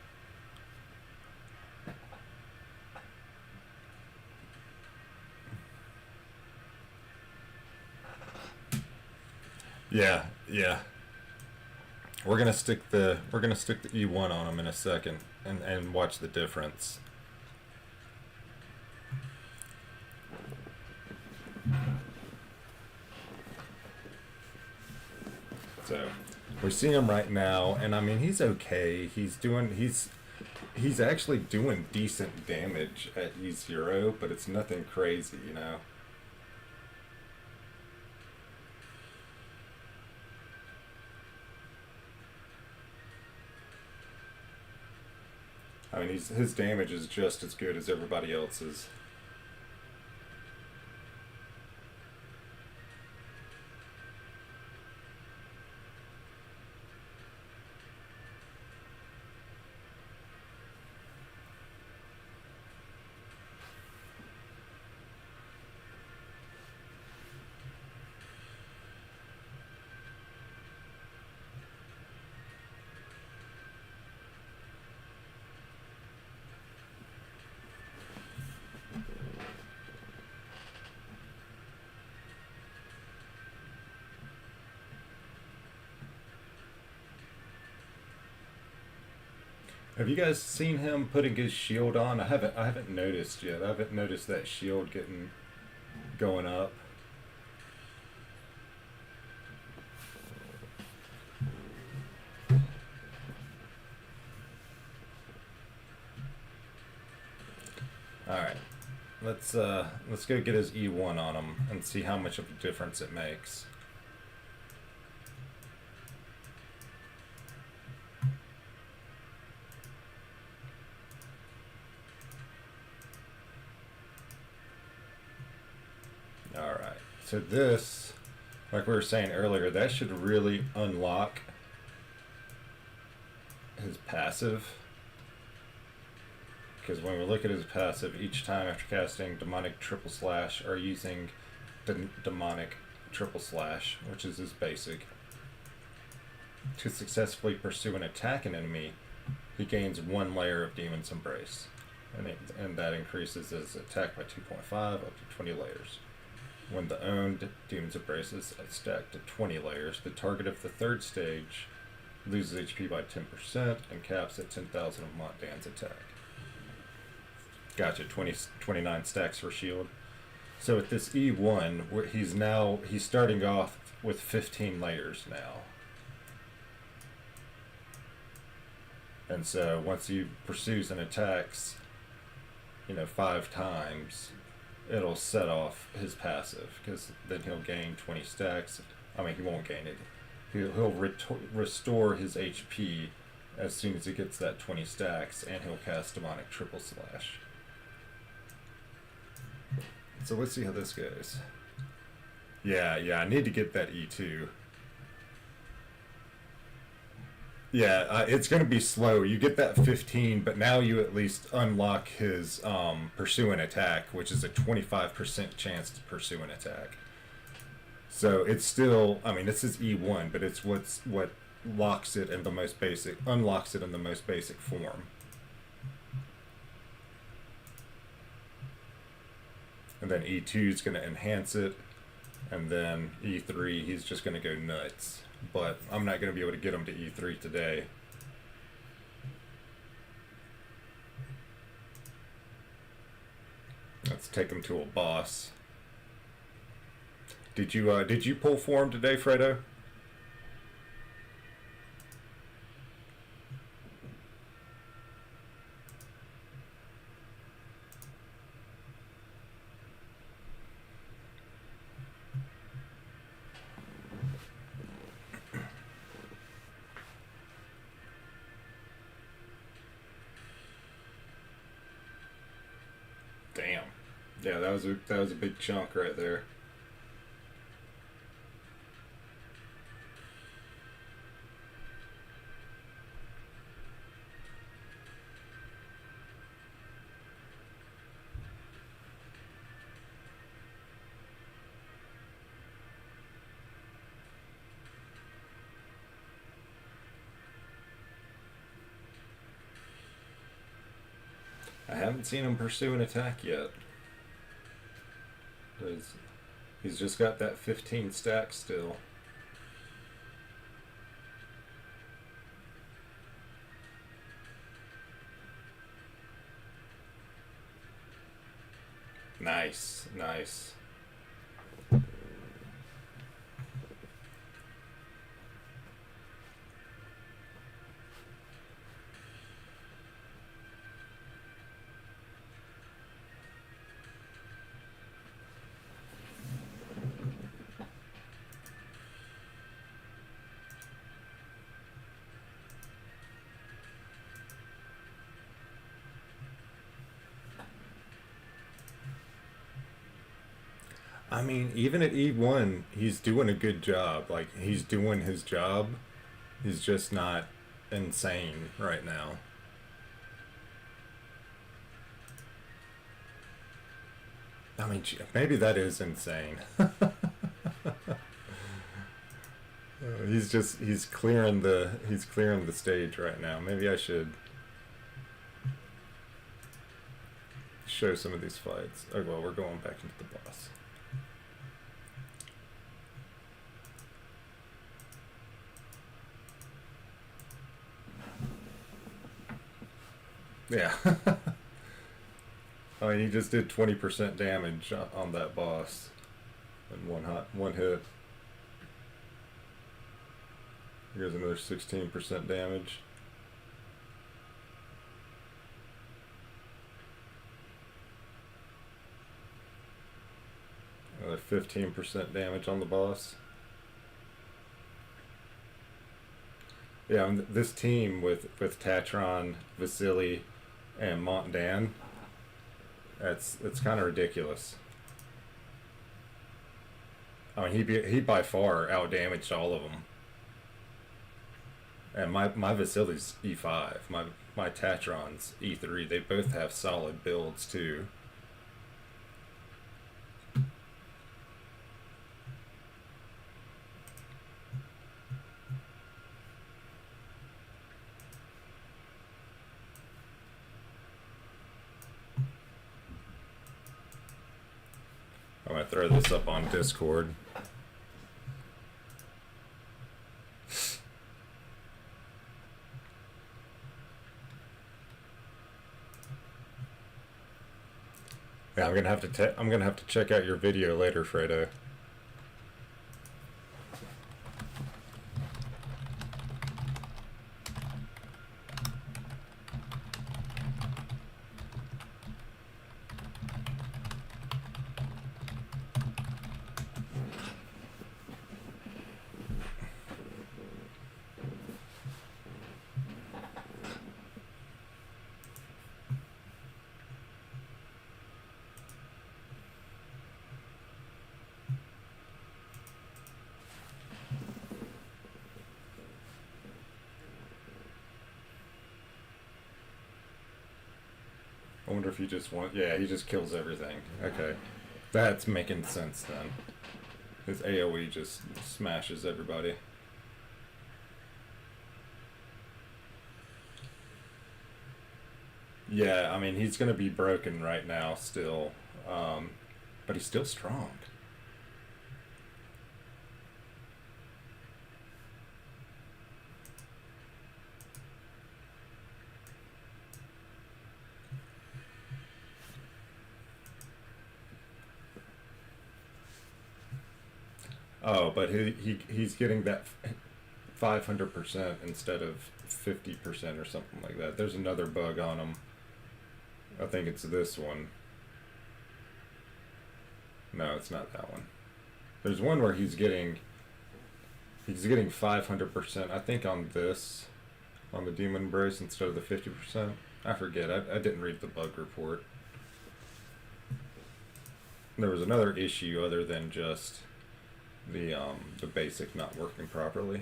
[SPEAKER 1] Yeah, yeah. We're gonna stick the E1 on him in a second and watch the difference. So we're seeing him right now, and I mean he's okay. He's actually doing decent damage at E0, but it's nothing crazy, you know. I mean, his damage is just as good as everybody else's. Have you guys seen him putting his shield on? I haven't noticed yet. I haven't noticed that shield going up. All right. Let's go get his E1 on him and see how much of a difference it makes. Alright, so this, like we were saying earlier, that should really unlock his passive. Because when we look at his passive, each time after casting Demonic Triple Slash or using Demonic Triple Slash, which is his basic, to successfully pursue and attack an enemy, he gains 1 layer of Demon's Embrace. And that increases his attack by 2.5 up to 20 layers. When the owned Demon's Embrace is stacked to 20 layers, the target of the 3rd stage loses HP by 10% and caps at 10,000 of Montdan's attack. Gotcha, 29 stacks for shield. So with this E1, he's starting off with 15 layers now. And so once he pursues and attacks, 5 times, it'll set off his passive, because then he'll gain 20 stacks. I mean, he won't gain it. He'll restore his HP as soon as he gets that 20 stacks, and he'll cast Demonic Triple Slash. So let's see how this goes. Yeah, I need to get that E2. Yeah, it's going to be slow. You get that 15, but now you at least unlock his pursue and attack, which is a 25% chance to pursue an attack. So it's still, I mean, it's his E1, but it's what locks it in the most basic, unlocks it in the most basic form. And then E2 is going to enhance it, and then E3, he's just going to go nuts. But I'm not going to be able to get him to E3 today. Let's take him to a boss. Did you pull for him today, Fredo? Damn. Yeah, that was a big chunk right there. I haven't seen him pursue an attack yet. He's just got that 15 stack still. Nice, nice. I mean, even at E1, he's doing a good job. Like, he's doing his job. He's just not insane right now. I mean, maybe that is insane. He's clearing the stage right now. Maybe I should show some of these fights. Oh well, we're going back into the boss. Yeah. I mean, he just did 20% damage on that boss in one hit. Here's another 16% damage. Another 15% damage on the boss. Yeah, this team with Tatron, Vasily, and Montdan, it's kind of ridiculous. I mean, he by far outdamaged all of them. And my Vasily's E5, my Tatron's E3. They both have solid builds too. I'm gonna throw this up on Discord. Yeah, I'm gonna have to check out your video later, Fredo. I wonder if he just wants. Yeah, he just kills everything. Okay, that's making sense then. His AOE just smashes everybody. Yeah, I mean he's gonna be broken right now still, but he's still strong. Oh, but he's getting that 500% instead of 50% or something like that. There's another bug on him. I think it's this one. No, it's not that one. There's one where he's getting 500%. I think on this, on the Demon Embrace instead of the 50%. I forget. I didn't read the bug report. There was another issue other than just the basic not working properly.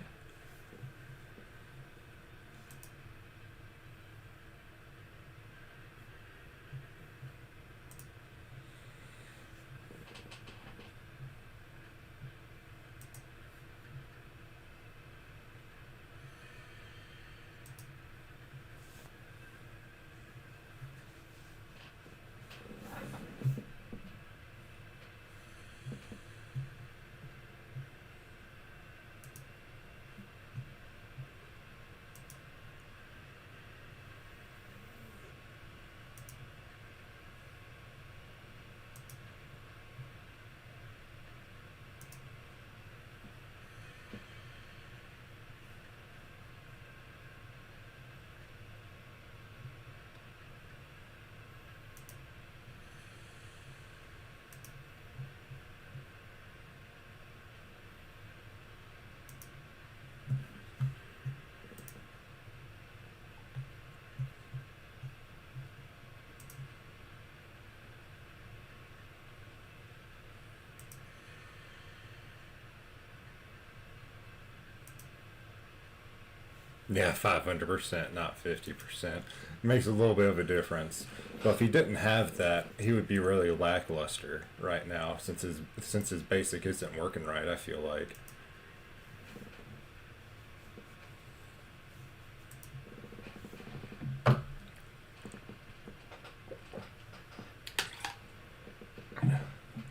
[SPEAKER 1] Yeah, 500%, not 50%. Makes a little bit of a difference. But if he didn't have that, he would be really lackluster right now since his basic isn't working right, I feel like.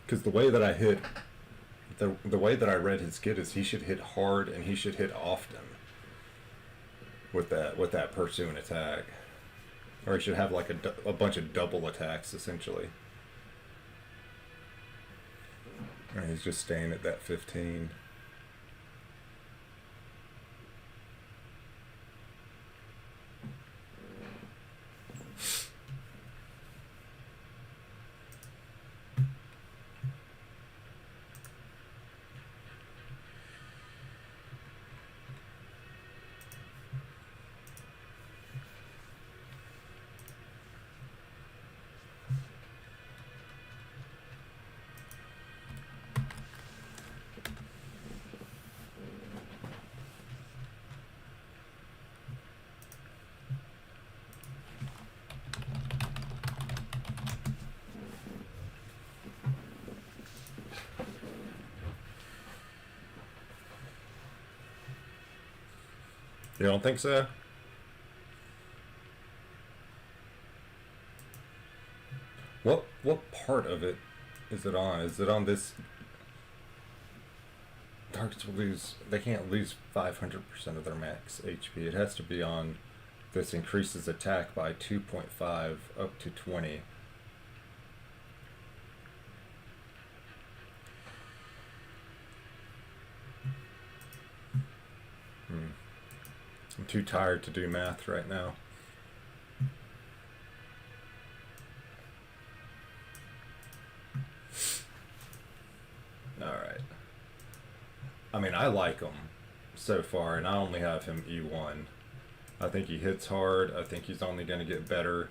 [SPEAKER 1] Cuz the way that I read his kit is he should hit hard and he should hit often with that pursuing attack. Or he should have like a bunch of double attacks essentially. And he's just staying at that 15. You don't think so? What part of it is it on? Is it on this? Targets will lose. They can't lose 500% of their max HP. It has to be on. This increases attack by 2.5 up to 20. Hmm. I'm too tired to do math right now. All right. I mean, I like him so far, and I only have him E1. I think he hits hard. I think he's only going to get better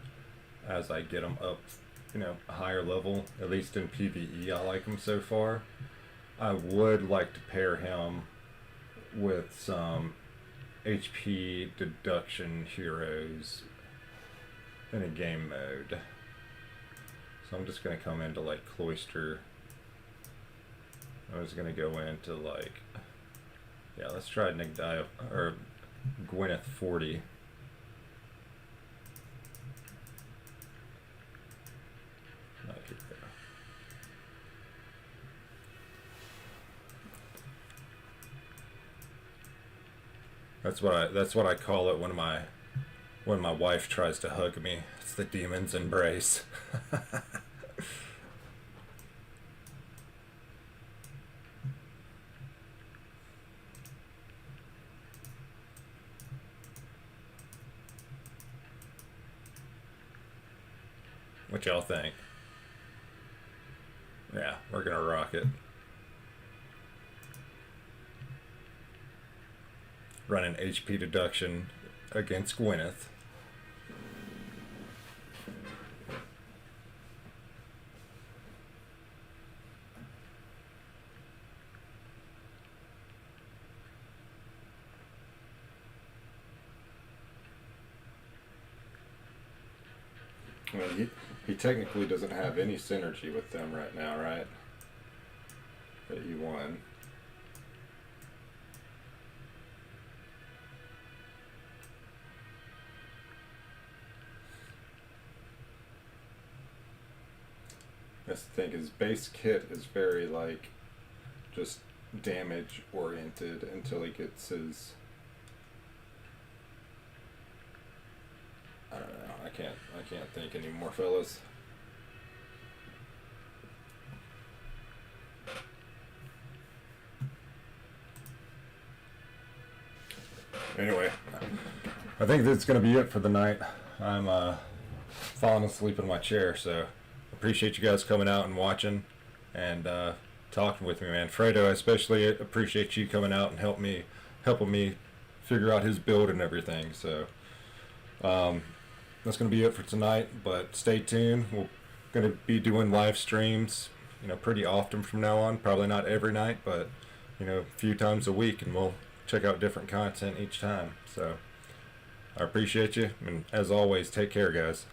[SPEAKER 1] as I get him up, a higher level. At least in PvE, I like him so far. I would like to pair him with some HP deduction heroes in a game mode. So I'm just going to come into like Cloister. I was going to go into like, yeah, let's try Nigdia or Gwyneth 40. That's what I call it when my wife tries to hug me. It's the demon's embrace. What y'all think? Yeah, we're gonna rock it. Running HP deduction against Gwyneth. Well, he technically doesn't have any synergy with them right now, right? That he won. That's the thing, his base kit is very like just damage oriented until he gets his, I don't know, I can't think anymore, fellas. Anyway, I think that's gonna be it for the night. I'm falling asleep in my chair, so appreciate you guys coming out and watching and talking with me, man. Fredo, I especially appreciate you coming out and helping me figure out his build and everything. So that's gonna be it for tonight. But stay tuned. We're gonna be doing live streams, pretty often from now on. Probably not every night, but a few times a week, and we'll check out different content each time. So I appreciate you, and as always, take care, guys.